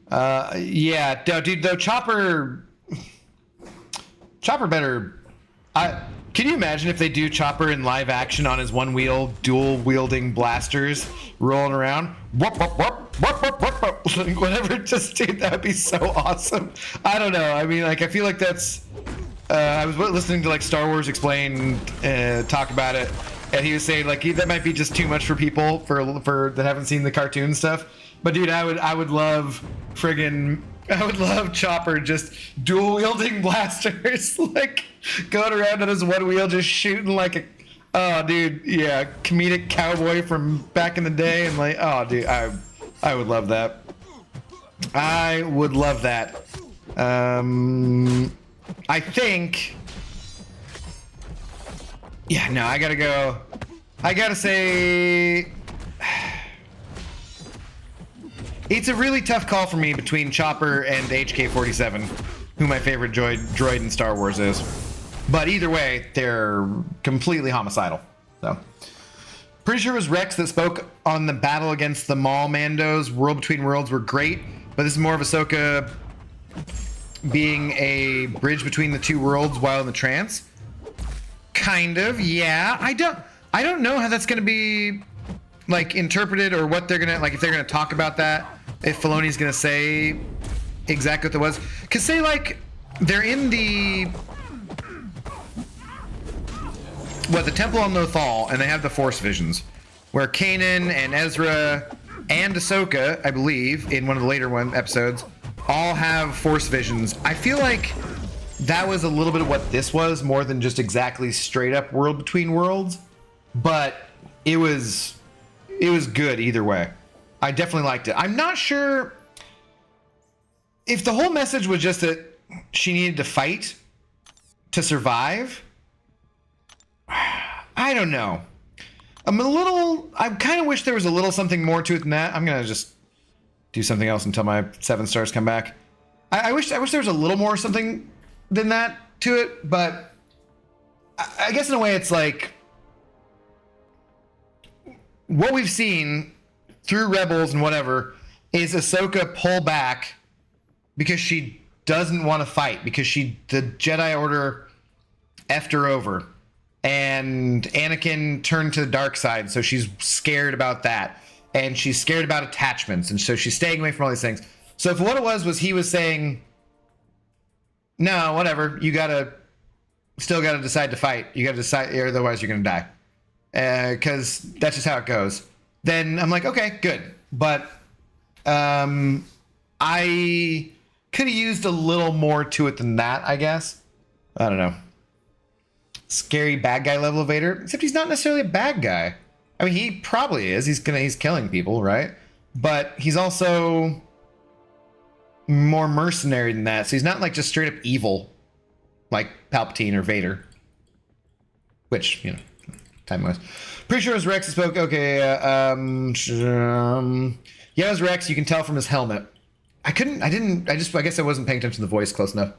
Yeah, dude, though, Chopper better... Can you imagine if they do Chopper in live action on his one wheel, dual wielding blasters rolling around? Whoop, whoop, whoop, whoop, whoop, whoop, whoop. Like, whatever, just, dude, that would be so awesome. I don't know. I mean, like, I feel like that's, I was listening to like Star Wars Explained talk about it, and he was saying like that might be just too much for people for that haven't seen the cartoon stuff. But dude, I would love Chopper just dual wielding blasters, like going around on his one wheel, just shooting like a, oh dude, yeah, comedic cowboy from back in the day, and like, oh dude, I would love that. I would love that. I think, yeah, no, I gotta say, it's a really tough call for me between Chopper and HK-47, who my favorite droid in Star Wars is. But either way, they're completely homicidal. So, pretty sure it was Rex that spoke on the battle against the Maul Mandos. World Between Worlds were great, but this is more of Ahsoka being a bridge between the two worlds while in the trance. Kind of, yeah. I don't know how that's gonna be like interpreted, or what they're gonna, like, if they're gonna talk about that, if Filoni's gonna say exactly what that was. Cause say like they're in the Temple on Lothal, and they have the Force visions where Kanan and Ezra and Ahsoka, I believe, in one of the later episodes, all have Force visions. I feel like that was a little bit of what this was, more than just exactly straight up World Between Worlds, but it was good either way. I definitely liked it. I'm not sure if the whole message was just that she needed to fight to survive. I don't know. I kind of wish there was a little something more to it than that. I'm gonna just do something else until my 7 stars come back. I wish there was a little more something than that to it, but I guess in a way it's like what we've seen through Rebels and whatever is Ahsoka pull back because she doesn't want to fight, because the Jedi Order effed her over, and Anakin turned to the dark side, so she's scared about that, and she's scared about attachments, and so she's staying away from all these things. So if what it was he was saying, no, whatever, still gotta decide to fight, you gotta decide, or otherwise you're gonna die, because that's just how it goes, then I'm like, okay, good. but I could have used a little more to it than that, I guess. I don't know. Scary bad guy level of Vader, except he's not necessarily a bad guy. I mean, he probably is. He's killing people, right? But he's also more mercenary than that. So he's not like just straight up evil, like Palpatine or Vader. Which, you know, time-wise. Pretty sure it was Rex who spoke. Okay, yeah, it was Rex. You can tell from his helmet. I guess I wasn't paying attention to the voice close enough.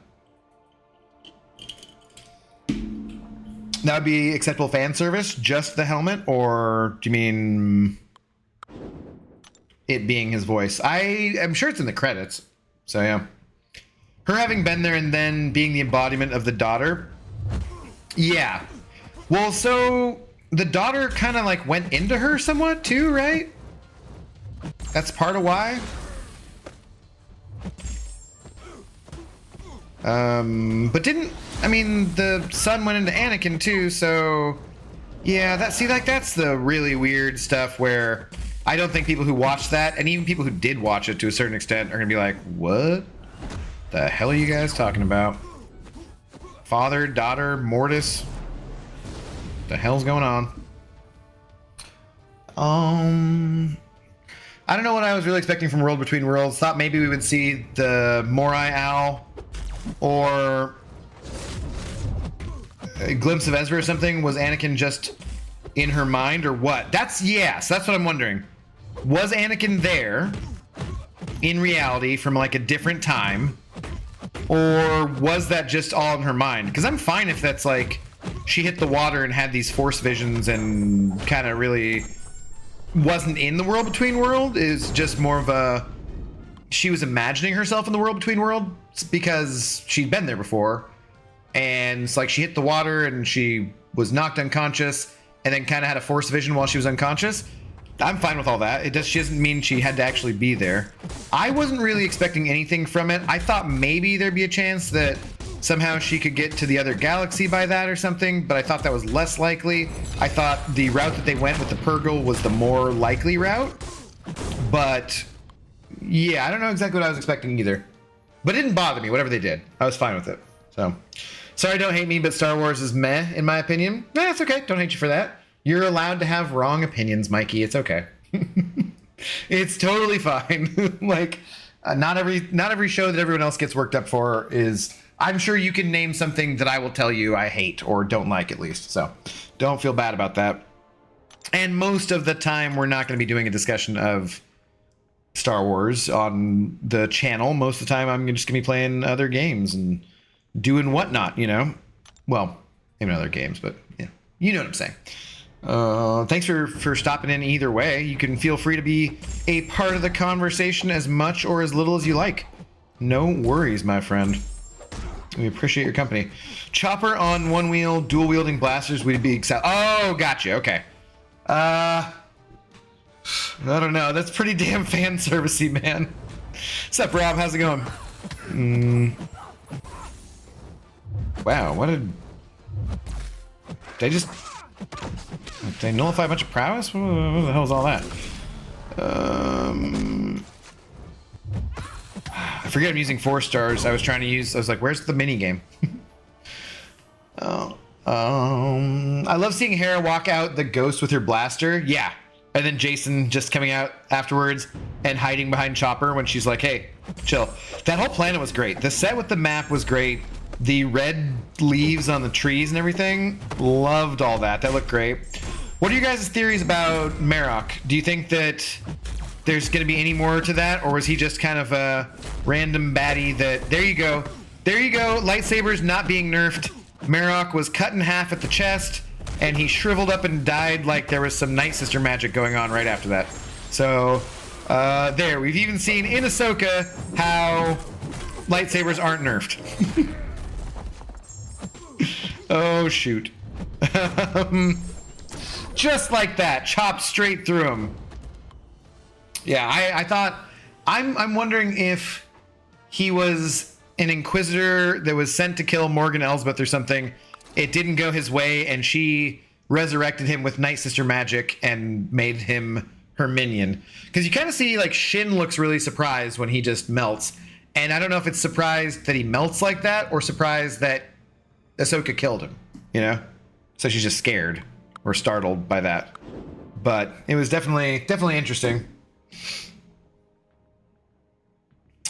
That would be acceptable fan service, just the helmet, or do you mean it being his voice? I am sure it's in the credits, so yeah. Her having been there and then being the embodiment of the daughter. Yeah. Well, so the daughter kind of like went into her somewhat too, right? That's part of why. But didn't, I mean, the son went into Anakin too, so yeah, that's the really weird stuff where I don't think people who watch that, and even people who did watch it to a certain extent, are gonna be like, what the hell are you guys talking about? Father, daughter, Mortis, the hell's going on? I don't know what I was really expecting from World Between Worlds. Thought maybe we would see the Morai Owl or a glimpse of Ezra or something. Was Anakin just in her mind or what? That's what I'm wondering. Was Anakin there in reality from like a different time, or was that just all in her mind? Because I'm fine if that's like she hit the water and had these force visions and kind of really wasn't in the World Between World. Is just more of a, she was imagining herself in the World Between Worlds because she'd been there before, and it's like she hit the water and she was knocked unconscious and then kind of had a force vision while she was unconscious. I'm fine with all that. She doesn't mean she had to actually be there. I wasn't really expecting anything from it. I thought maybe there'd be a chance that somehow she could get to the other galaxy by that or something, but I thought that was less likely. I thought the route that they went with the Purgle was the more likely route. But yeah, I don't know exactly what I was expecting either. But it didn't bother me, whatever they did. I was fine with it. So, sorry, don't hate me, but Star Wars is meh, in my opinion. Nah, it's okay. Don't hate you for that. You're allowed to have wrong opinions, Mikey. It's okay. It's totally fine. Like, not every show that everyone else gets worked up for is... I'm sure you can name something that I will tell you I hate or don't like, at least. So don't feel bad about that. And most of the time, we're not going to be doing a discussion of Star Wars on the channel. Most of the time, I'm just going to be playing other games and doing whatnot, you know? Well, maybe other games, but yeah, you know what I'm saying. Thanks for stopping in either way. You can feel free to be a part of the conversation as much or as little as you like. No worries, my friend. We appreciate your company. Chopper on one wheel, dual wielding blasters. We'd be excited. Oh, gotcha. Okay. I don't know. That's pretty damn fan servicey, man. What's up, Rob? How's it going? Wow. What did they just? Did they nullify a bunch of prowess? What the hell is all that? I forget I'm using 4 stars. I was like, where's the mini game? I love seeing Hera walk out the ghost with her blaster. Yeah. And then Jason just coming out afterwards and hiding behind Chopper when she's like, hey, chill. That whole planet was great. The set with the map was great. The red leaves on the trees and everything. Loved all that. That looked great. What are your guys' theories about Marok? Do you think that there's going to be any more to that, or was he just kind of a random baddie that... There you go. There you go. Lightsabers not being nerfed. Marok was cut in half at the chest, and he shriveled up and died like there was some Night Sister magic going on right after that. So, there. We've even seen in Ahsoka how lightsabers aren't nerfed. Oh, shoot. Just like that. Chopped straight through him. Yeah, I thought... I'm wondering if he was an Inquisitor that was sent to kill Morgan Elsbeth or something. It didn't go his way, and she resurrected him with Night Sister magic and made him her minion. Because you kind of see, like, Shin looks really surprised when he just melts. And I don't know if it's surprised that he melts like that or surprised that Ahsoka killed him, you know? So she's just scared or startled by that. But it was definitely interesting.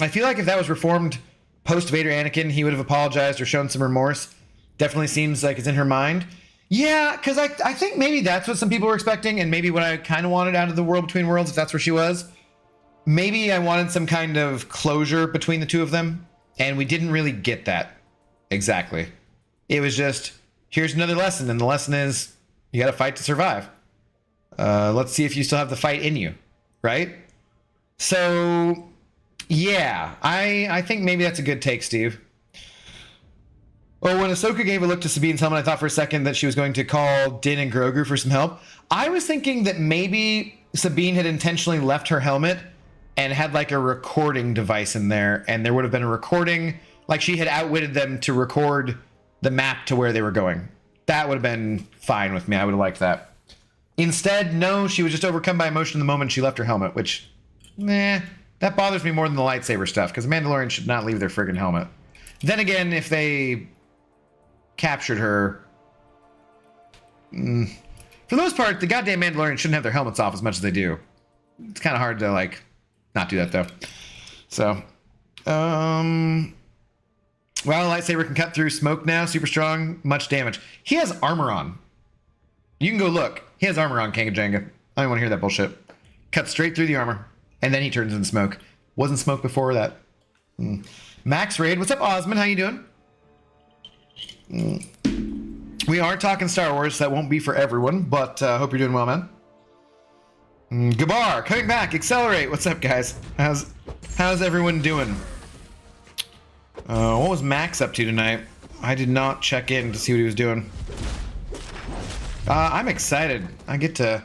I feel like if that was reformed post-Vader Anakin, he would have apologized or shown some remorse. Definitely seems like it's in her mind. Yeah, because I think maybe that's what some people were expecting, and maybe what I kind of wanted out of the World Between Worlds, if that's where she was. Maybe I wanted some kind of closure between the two of them, and we didn't really get that exactly. It was just, here's another lesson, and the lesson is you got to fight to survive. Let's see if you still have the fight in you, right? So, yeah, I think maybe that's a good take, Steve. Well, when Ahsoka gave a look to Sabine's helmet, I thought for a second that she was going to call Din and Grogu for some help. I was thinking that maybe Sabine had intentionally left her helmet and had like a recording device in there, and there would have been a recording, like she had outwitted them to record the map to where they were going. That would have been fine with me. I would have liked that. Instead, no, she was just overcome by emotion the moment she left her helmet, which, that bothers me more than the lightsaber stuff, because Mandalorians should not leave their friggin' helmet. Then again, if they captured her, for the most part, the goddamn Mandalorians shouldn't have their helmets off as much as they do. It's kind of hard to, like, not do that, though. So, well, lightsaber can cut through smoke now, super strong, much damage. He has armor on. You can go look. He has armor on, Kanga Janga. I don't want to hear that bullshit. Cuts straight through the armor, and then he turns into smoke. Wasn't smoke before that. Max Raid, what's up, Osmond? How you doing? We are talking Star Wars. That won't be for everyone, but hope you're doing well, man. Gabar, coming back. Accelerate. What's up, guys? How's everyone doing? What was Max up to tonight? I did not check in to see what he was doing. I'm excited. I get to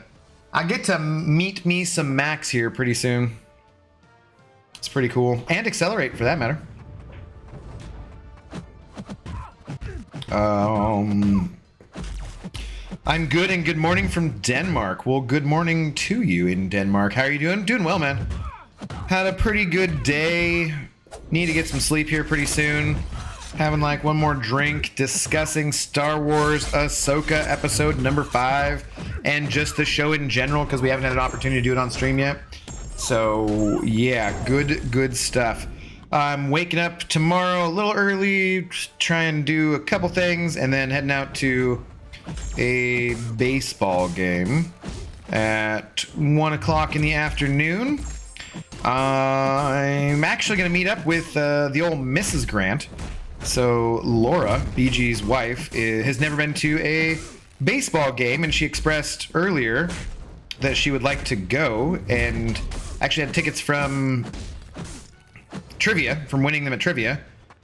meet me some Max here pretty soon. It's pretty cool. And Accelerate, for that matter. I'm good, and good morning from Denmark. Well, good morning to you in Denmark. How are you doing? Doing well, man. Had a pretty good day. Need to get some sleep here pretty soon. Having like one more drink, discussing Star Wars Ahsoka episode number 5 and just the show in general, because we haven't had an opportunity to do it on stream yet. So yeah, good stuff. I'm waking up tomorrow a little early, try and do a couple things, and then heading out to a baseball game at 1 o'clock in the afternoon. I'm actually going to meet up with the old Mrs. Grant. So Laura, BG's wife, has never been to a baseball game, and she expressed earlier that she would like to go, and actually had tickets from trivia, from winning them at trivia.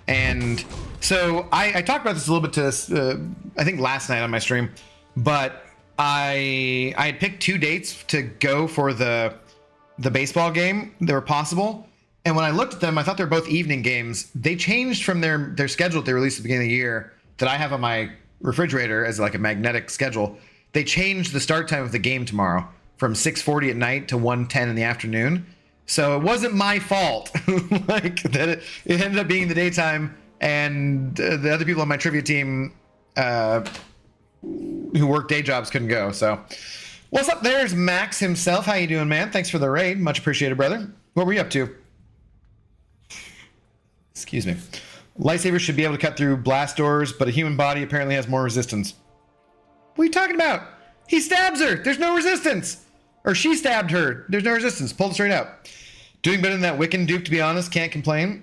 And so I talked about this a little bit to I think last night on my stream, but I had picked 2 dates to go for the baseball game that were possible. And when I looked at them, I thought they were both evening games. They changed from their schedule that they released at the beginning of the year that I have on my refrigerator as like a magnetic schedule. They changed the start time of the game tomorrow from 6:40 at night to 1:10 in the afternoon. So it wasn't my fault, like that it ended up being in the daytime, and the other people on my trivia team who work day jobs couldn't go. So what's up? There's Max himself. How you doing, man? Thanks for the raid. Much appreciated, brother. What were you up to? Excuse me. Lightsabers should be able to cut through blast doors, but a human body apparently has more resistance. What are you talking about? He stabs her. There's no resistance. Or she stabbed her. There's no resistance. Pulled it straight out. Doing better than that Wiccan dupe, to be honest. Can't complain.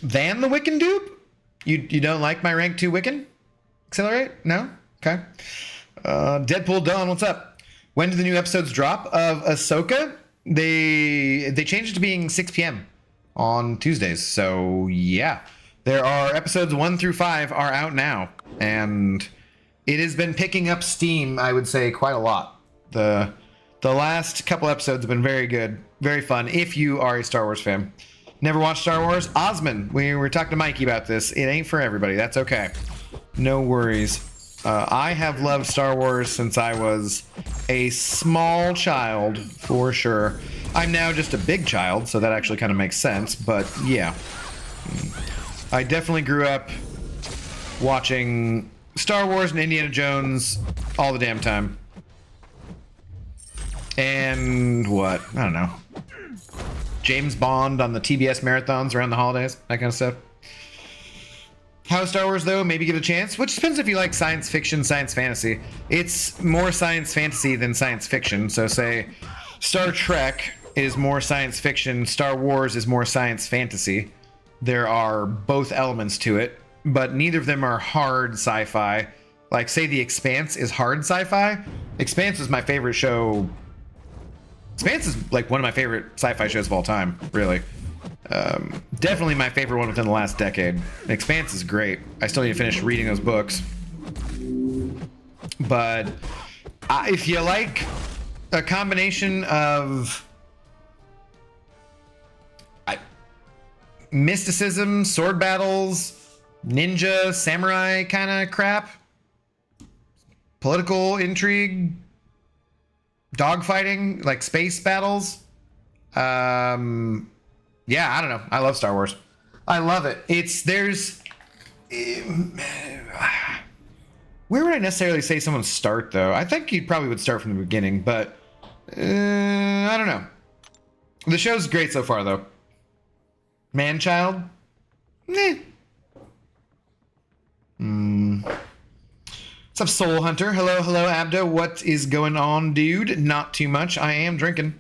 Than the Wiccan dupe? You don't like my rank 2 Wiccan? Accelerate? No? Okay. Deadpool Dawn, what's up? When do the new episodes drop of Ahsoka? They changed it to being 6 p.m. on Tuesdays. So yeah, there are episodes 1 through 5 are out now, and it has been picking up steam, I would say, quite a lot. The last couple episodes have been very good, very fun. If you are a Star Wars fan, never watched Star Wars, Osmond, we were talking to Mikey about this. It ain't for everybody. That's okay. No worries. I have loved Star Wars since I was a small child, for sure. I'm now just a big child, so that actually kind of makes sense, but yeah. I definitely grew up watching Star Wars and Indiana Jones all the damn time. And what? I don't know. James Bond on the TBS marathons around the holidays, that kind of stuff. How Star Wars, though? Maybe give it a chance. Which depends if you like science fiction, science fantasy. It's more science fantasy than science fiction. So say Star Trek is more science fiction. Star Wars is more science fantasy. There are both elements to it, but neither of them are hard sci-fi. Like, say The Expanse is hard sci-fi. Expanse is my favorite show. Expanse is like one of my favorite sci-fi shows of all time, really. Definitely my favorite one within the last decade. Expanse is great. I still need to finish reading those books. But if you like a combination of mysticism, sword battles, ninja, samurai kind of crap, political intrigue, dogfighting, like space battles, yeah, I don't know. I love Star Wars. I love it. Where would I necessarily say someone start, though? I think you probably would start from the beginning, but I don't know. The show's great so far, though. Man-child? What's up, Soul Hunter? Hello, Abda. What is going on, dude? Not too much. I am drinking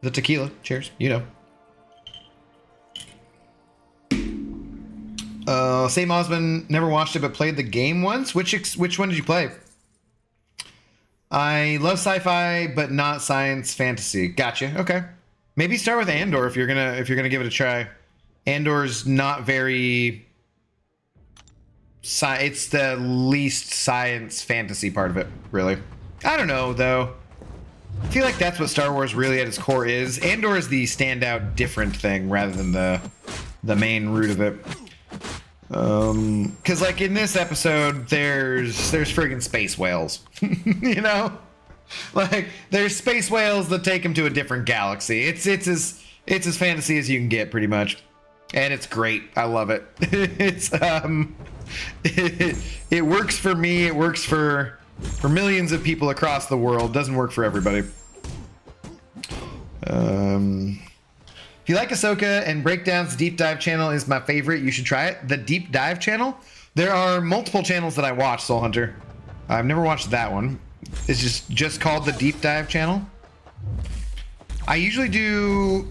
the tequila. Cheers. You know. Same Osmond, never watched it, but played the game once. Which one did you play? I love sci-fi, but not science fantasy. Gotcha. Okay. Maybe start with Andor if you're gonna give it a try. Andor's not very. It's the least science fantasy part of it, really. I don't know though. I feel like that's what Star Wars really at its core is. Andor is the standout, different thing rather than the main root of it. Because like in this episode, there's friggin' space whales, you know, like there's space whales that take him to a different galaxy. It's as fantasy as you can get, pretty much, and it's great. I love it. It's it works for me. It works for millions of people across the world. Doesn't work for everybody. If you like Ahsoka and breakdowns, Deep Dive channel is my favorite. You should try it. The Deep Dive channel. There are multiple channels that I watch, Soul Hunter. I've never watched that one. It's just called the Deep Dive channel. I usually do.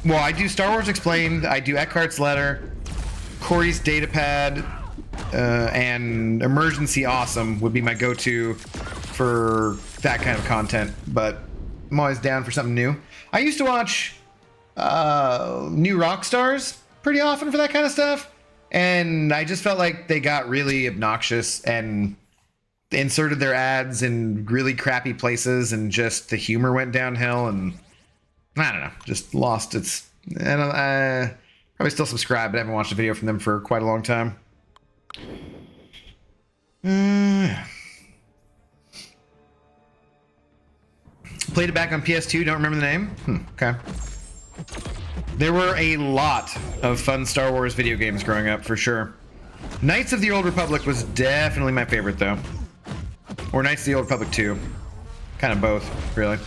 Well, I do Star Wars Explained. I do Eckhart's Letter, Corey's Datapad, and Emergency Awesome would be my go-to for that kind of content. But I'm always down for something new. I used to watch New Rock Stars pretty often for that kind of stuff, and I just felt like they got really obnoxious and inserted their ads in really crappy places, and just the humor went downhill, and I don't know, just lost its. And I probably still subscribe, but I haven't watched a video from them for quite a long time. Played it back on PS2. Don't remember the name. Okay. There were a lot of fun Star Wars video games growing up, for sure. Knights of the Old Republic was definitely my favorite, though. Or Knights of the Old Republic 2. Kind of both, really.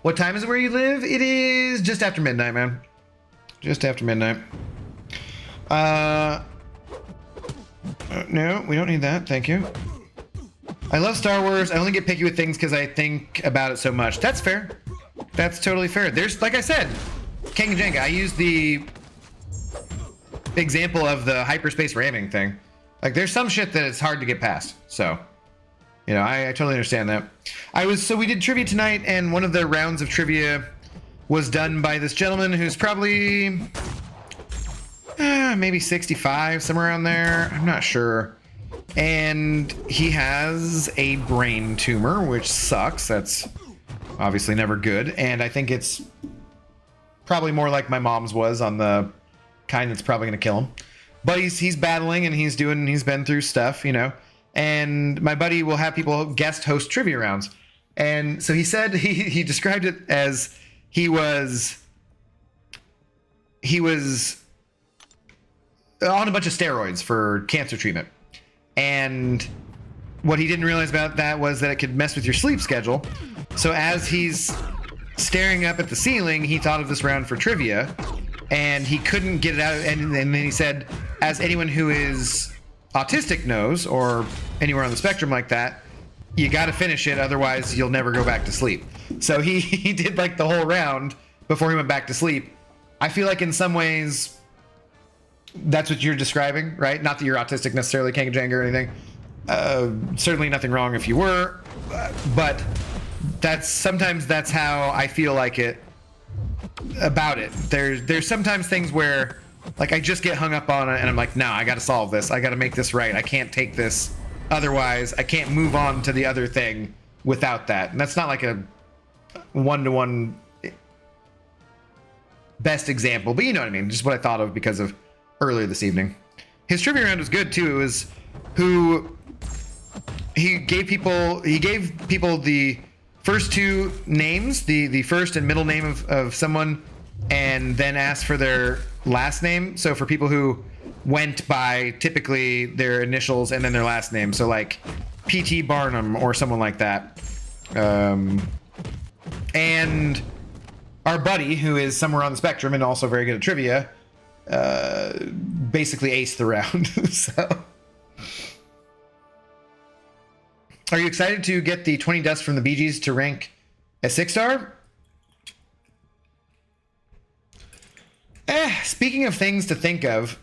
What time is it where you live? It is just after midnight, man. Just after midnight. No, we don't need that. Thank you. I love Star Wars. I only get picky with things because I think about it so much. That's fair. That's totally fair. There's, like I said, King and Jenga. I use the example of the hyperspace ramming thing. Like, there's some shit that it's hard to get past. So, you know, I totally understand that. So we did trivia tonight, and one of the rounds of trivia was done by this gentleman who's probably maybe 65, somewhere around there. I'm not sure. And he has a brain tumor, which sucks. That's obviously never good. And I think it's probably more like my mom's was, on the kind that's probably going to kill him. but he's battling and he's been through stuff, you know. And my buddy will have people guest host trivia rounds. And so he said he described it as he was on a bunch of steroids for cancer treatment. And what he didn't realize about that was that it could mess with your sleep schedule. So as he's staring up at the ceiling, he thought of this round for trivia, and he couldn't get it out. And then he said, as anyone who is autistic knows, or anywhere on the spectrum like that, you got to finish it, otherwise you'll never go back to sleep. So he did like the whole round before he went back to sleep. I feel like in some ways that's what you're describing, right? Not that you're autistic necessarily, Kangajanga or anything. Certainly nothing wrong if you were, but sometimes that's how I feel like it about it. There's sometimes things where like I just get hung up on it and I'm like, no, I got to solve this. I got to make this right. I can't take this. Otherwise, I can't move on to the other thing without that. And that's not like a one-to-one best example, but you know what I mean. Just what I thought of because of earlier this evening. His trivia round was good too. It was he gave people the first two names, the first and middle name of someone, and then asked for their last name. So for people who went by typically their initials and then their last name, so like P.T. Barnum or someone like that. And our buddy, who is somewhere on the spectrum and also very good at trivia, basically aced the round. So, are you excited to get the 20 dust from the Bee Gees to rank a 6-star? Speaking of things to think of,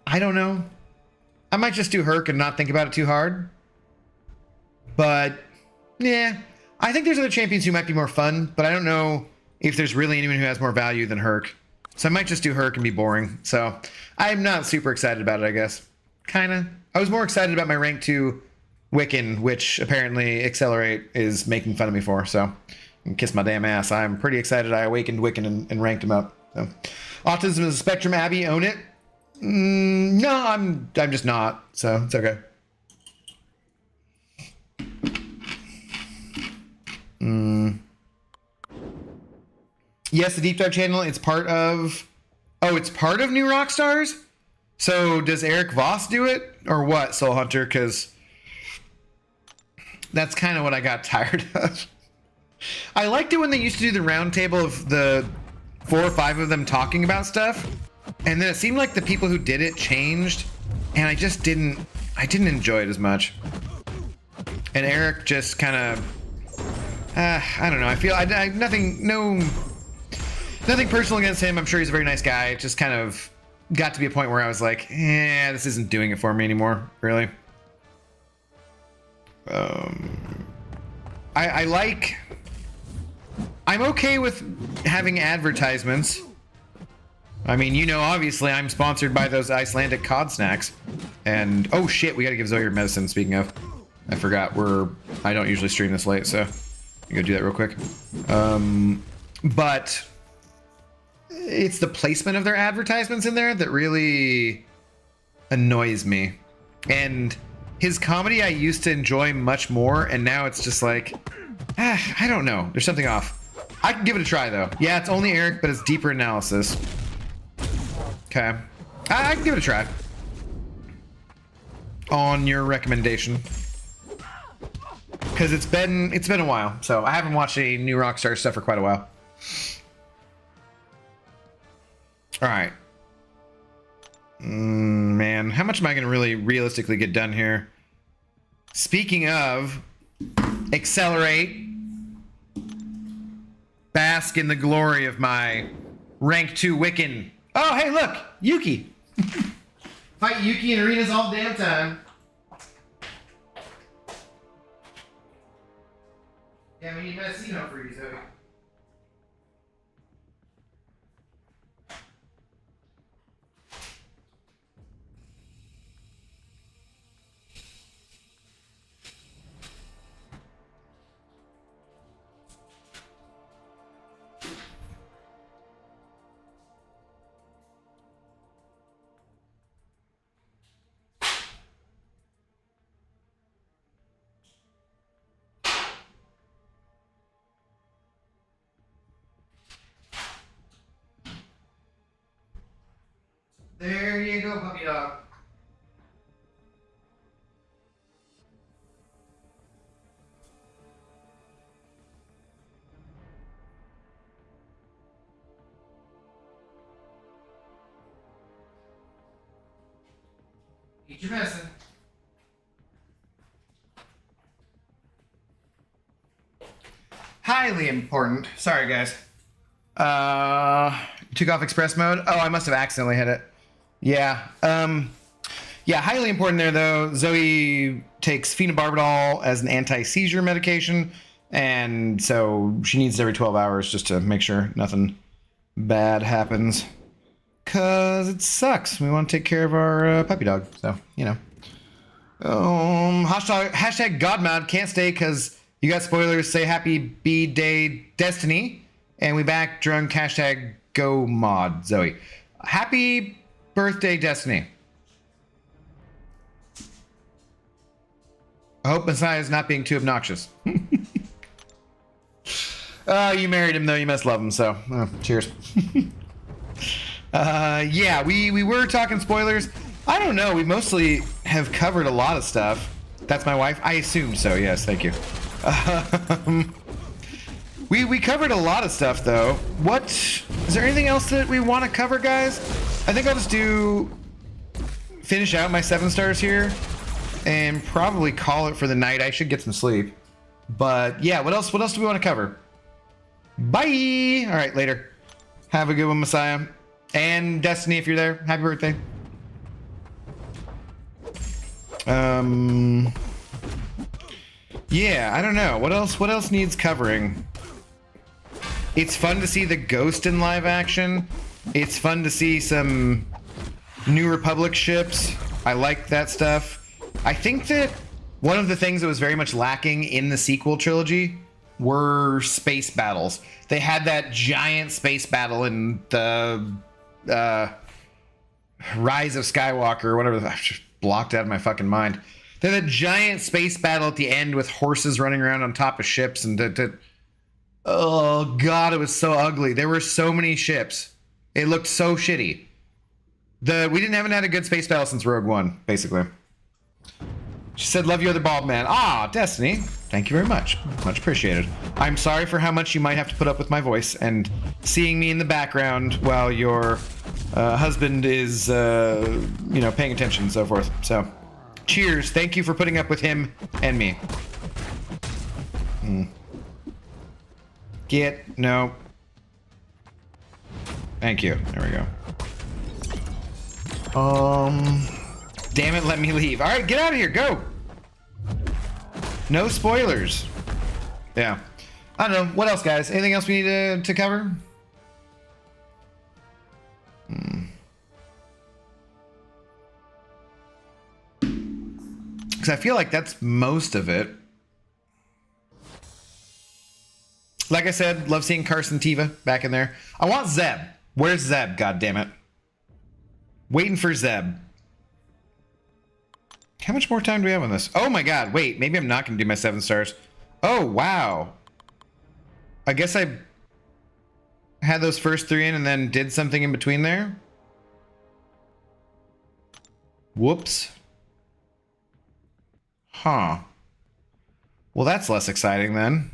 I don't know. I might just do Herc and not think about it too hard. But, yeah. I think there's other champions who might be more fun, but I don't know if there's really anyone who has more value than Herc. So I might just do Herc and be boring. So I'm not super excited about it, I guess. Kinda. I was more excited about my rank 2 Wiccan, which apparently Accelerate is making fun of me for. So kiss my damn ass. I'm pretty excited I awakened Wiccan and ranked him up. So Autism is a Spectrum, Abby, own it. No, I'm just not. So it's okay. Yes, the Deep Dive channel, it's part of... Oh, it's part of New Rockstars? So does Eric Voss do it? Or what, Soul Hunter? Because that's kind of what I got tired of. I liked it when they used to do the round table of the 4 or 5 of them talking about stuff. And then it seemed like the people who did it changed. And I just didn't enjoy it as much. And Eric just kind of... I don't know. I feel nothing personal against him. I'm sure he's a very nice guy. It just kind of got to be a point where I was like, this isn't doing it for me anymore, really. I'm okay with having advertisements. I mean, you know, obviously I'm sponsored by those Icelandic cod snacks. And, oh shit, we gotta give Zoe her medicine, speaking of. I forgot, I don't usually stream this late, so I'm gonna do that real quick. But it's the placement of their advertisements in there that really annoys me. And his comedy I used to enjoy much more, and now it's just like, I don't know. There's something off. I can give it a try, though. Yeah, it's only Eric, but it's deeper analysis. Okay. I can give it a try. On your recommendation. Because it's been a while, so I haven't watched any new Rockstar stuff for quite a while. Alright. Man, how much am I going to really realistically get done here? Speaking of, Accelerate. Bask in the glory of my rank 2 Wiccan. Oh, hey, look! Yuki! Fight Yuki in arenas all damn time. Yeah, we need Messino for you, Zoe. There you go, puppy dog. Eat your medicine. Highly important. Sorry, guys. Took off express mode. Oh, I must have accidentally hit it. Yeah. Yeah, highly important there, though. Zoe takes phenobarbital as an anti-seizure medication, and so she needs it every 12 hours just to make sure nothing bad happens. Because it sucks. We want to take care of our puppy dog, so, you know. Hashtag Godmod can't stay because you got spoilers. Say happy B-Day Destiny. And we back drunk hashtag go mod Zoe. Happy birthday Destiny. I hope Messiah is not being too obnoxious. You married him though, you must love him, so cheers. Yeah, we were talking spoilers. I don't know, we mostly have covered a lot of stuff. That's my wife? I assume so, yes, thank you. We covered a lot of stuff though. What, is there anything else that we want to cover, guys? I think I'll just finish out my 7 stars here and probably call it for the night. I should get some sleep. But yeah, what else do we want to cover? Bye! All right, later. Have a good one, Messiah. And Destiny, if you're there, happy birthday. Yeah, I don't know. What else needs covering? It's fun to see the Ghost in live action. It's fun to see some New Republic ships. I like that stuff. I think that one of the things that was very much lacking in the sequel trilogy were space battles. They had that giant space battle in the Rise of Skywalker or whatever. I just blocked out of my fucking mind. They had a giant space battle at the end with horses running around on top of ships and oh god, it was so ugly. There were so many ships. It looked so shitty. We haven't had a good space battle since Rogue One, basically. She said, love you, other bald man. Ah, Destiny. Thank you very much. Much appreciated. I'm sorry for how much you might have to put up with my voice and seeing me in the background while your husband is, paying attention and so forth. So, cheers. Thank you for putting up with him and me. No. Thank you. There we go. Damn it, let me leave. All right, get out of here. Go. No spoilers. Yeah. I don't know. What else, guys? Anything else we need to cover? Because I feel like that's most of it. Like I said, love seeing Carson Teva back in there. I want Zeb. Where's Zeb, God damn it? Waiting for Zeb. How much more time do we have on this? Oh my god, wait, maybe I'm not going to do my 7 stars. Oh, wow. I guess I had those first 3 in and then did something in between there. Whoops. Huh. Well, that's less exciting then.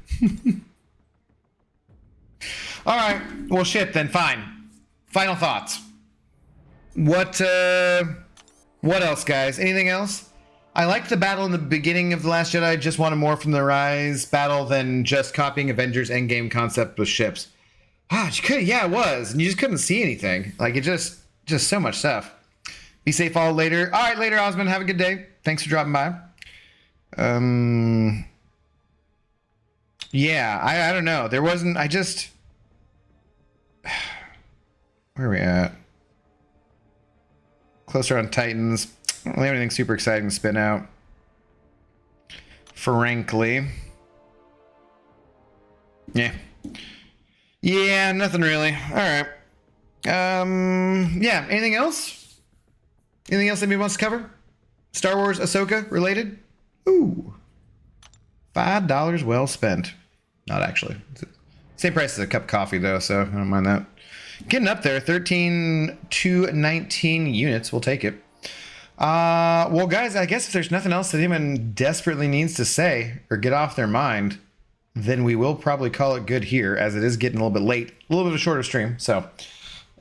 Alright, well shit then, fine. Final thoughts. What else, guys? Anything else? I liked the battle in the beginning of The Last Jedi. I just wanted more from the Rise battle than just copying Avengers Endgame concept with ships. Ah, yeah, it was. And you just couldn't see anything. Like, it just so much stuff. Be safe all later. All right, later, Osmond. Have a good day. Thanks for dropping by. Yeah, I don't know. There wasn't, where are we at? Closer on Titans. I don't really have anything super exciting to spin out. Frankly. Yeah. Yeah, nothing really. Alright. Yeah, anything else? Anything else anybody wants to cover? Star Wars, Ahsoka related? Ooh. $5 well spent. Not actually. Same price as a cup of coffee though, so I don't mind that. Getting up there, 13 to 19 units. We'll take it. Well, guys, I guess if there's nothing else that anyone desperately needs to say or get off their mind, then we will probably call it good here, as it is getting a little bit late. A little bit of a shorter stream, so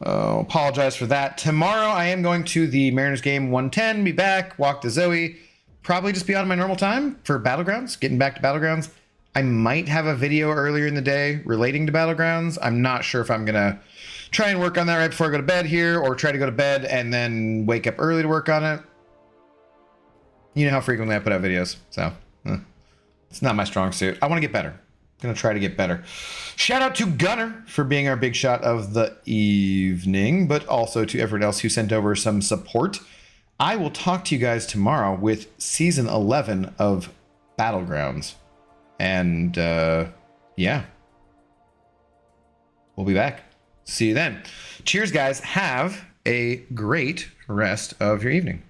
apologize for that. Tomorrow, I am going to the Mariners game 110, be back, walk to Zoe, probably just be on my normal time for Battlegrounds, getting back to Battlegrounds. I might have a video earlier in the day relating to Battlegrounds. I'm not sure if I'm going to try and work on that right before I go to bed here, or try to go to bed and then wake up early to work on it. You know how frequently I put out videos, so it's not my strong suit. I want to get better. I'm going to try to get better. Shout out to Gunner for being our big shot of the evening, but also to everyone else who sent over some support. I will talk to you guys tomorrow with Season 11 of Battlegrounds. And, yeah. We'll be back. See you then. Cheers, guys. Have a great rest of your evening.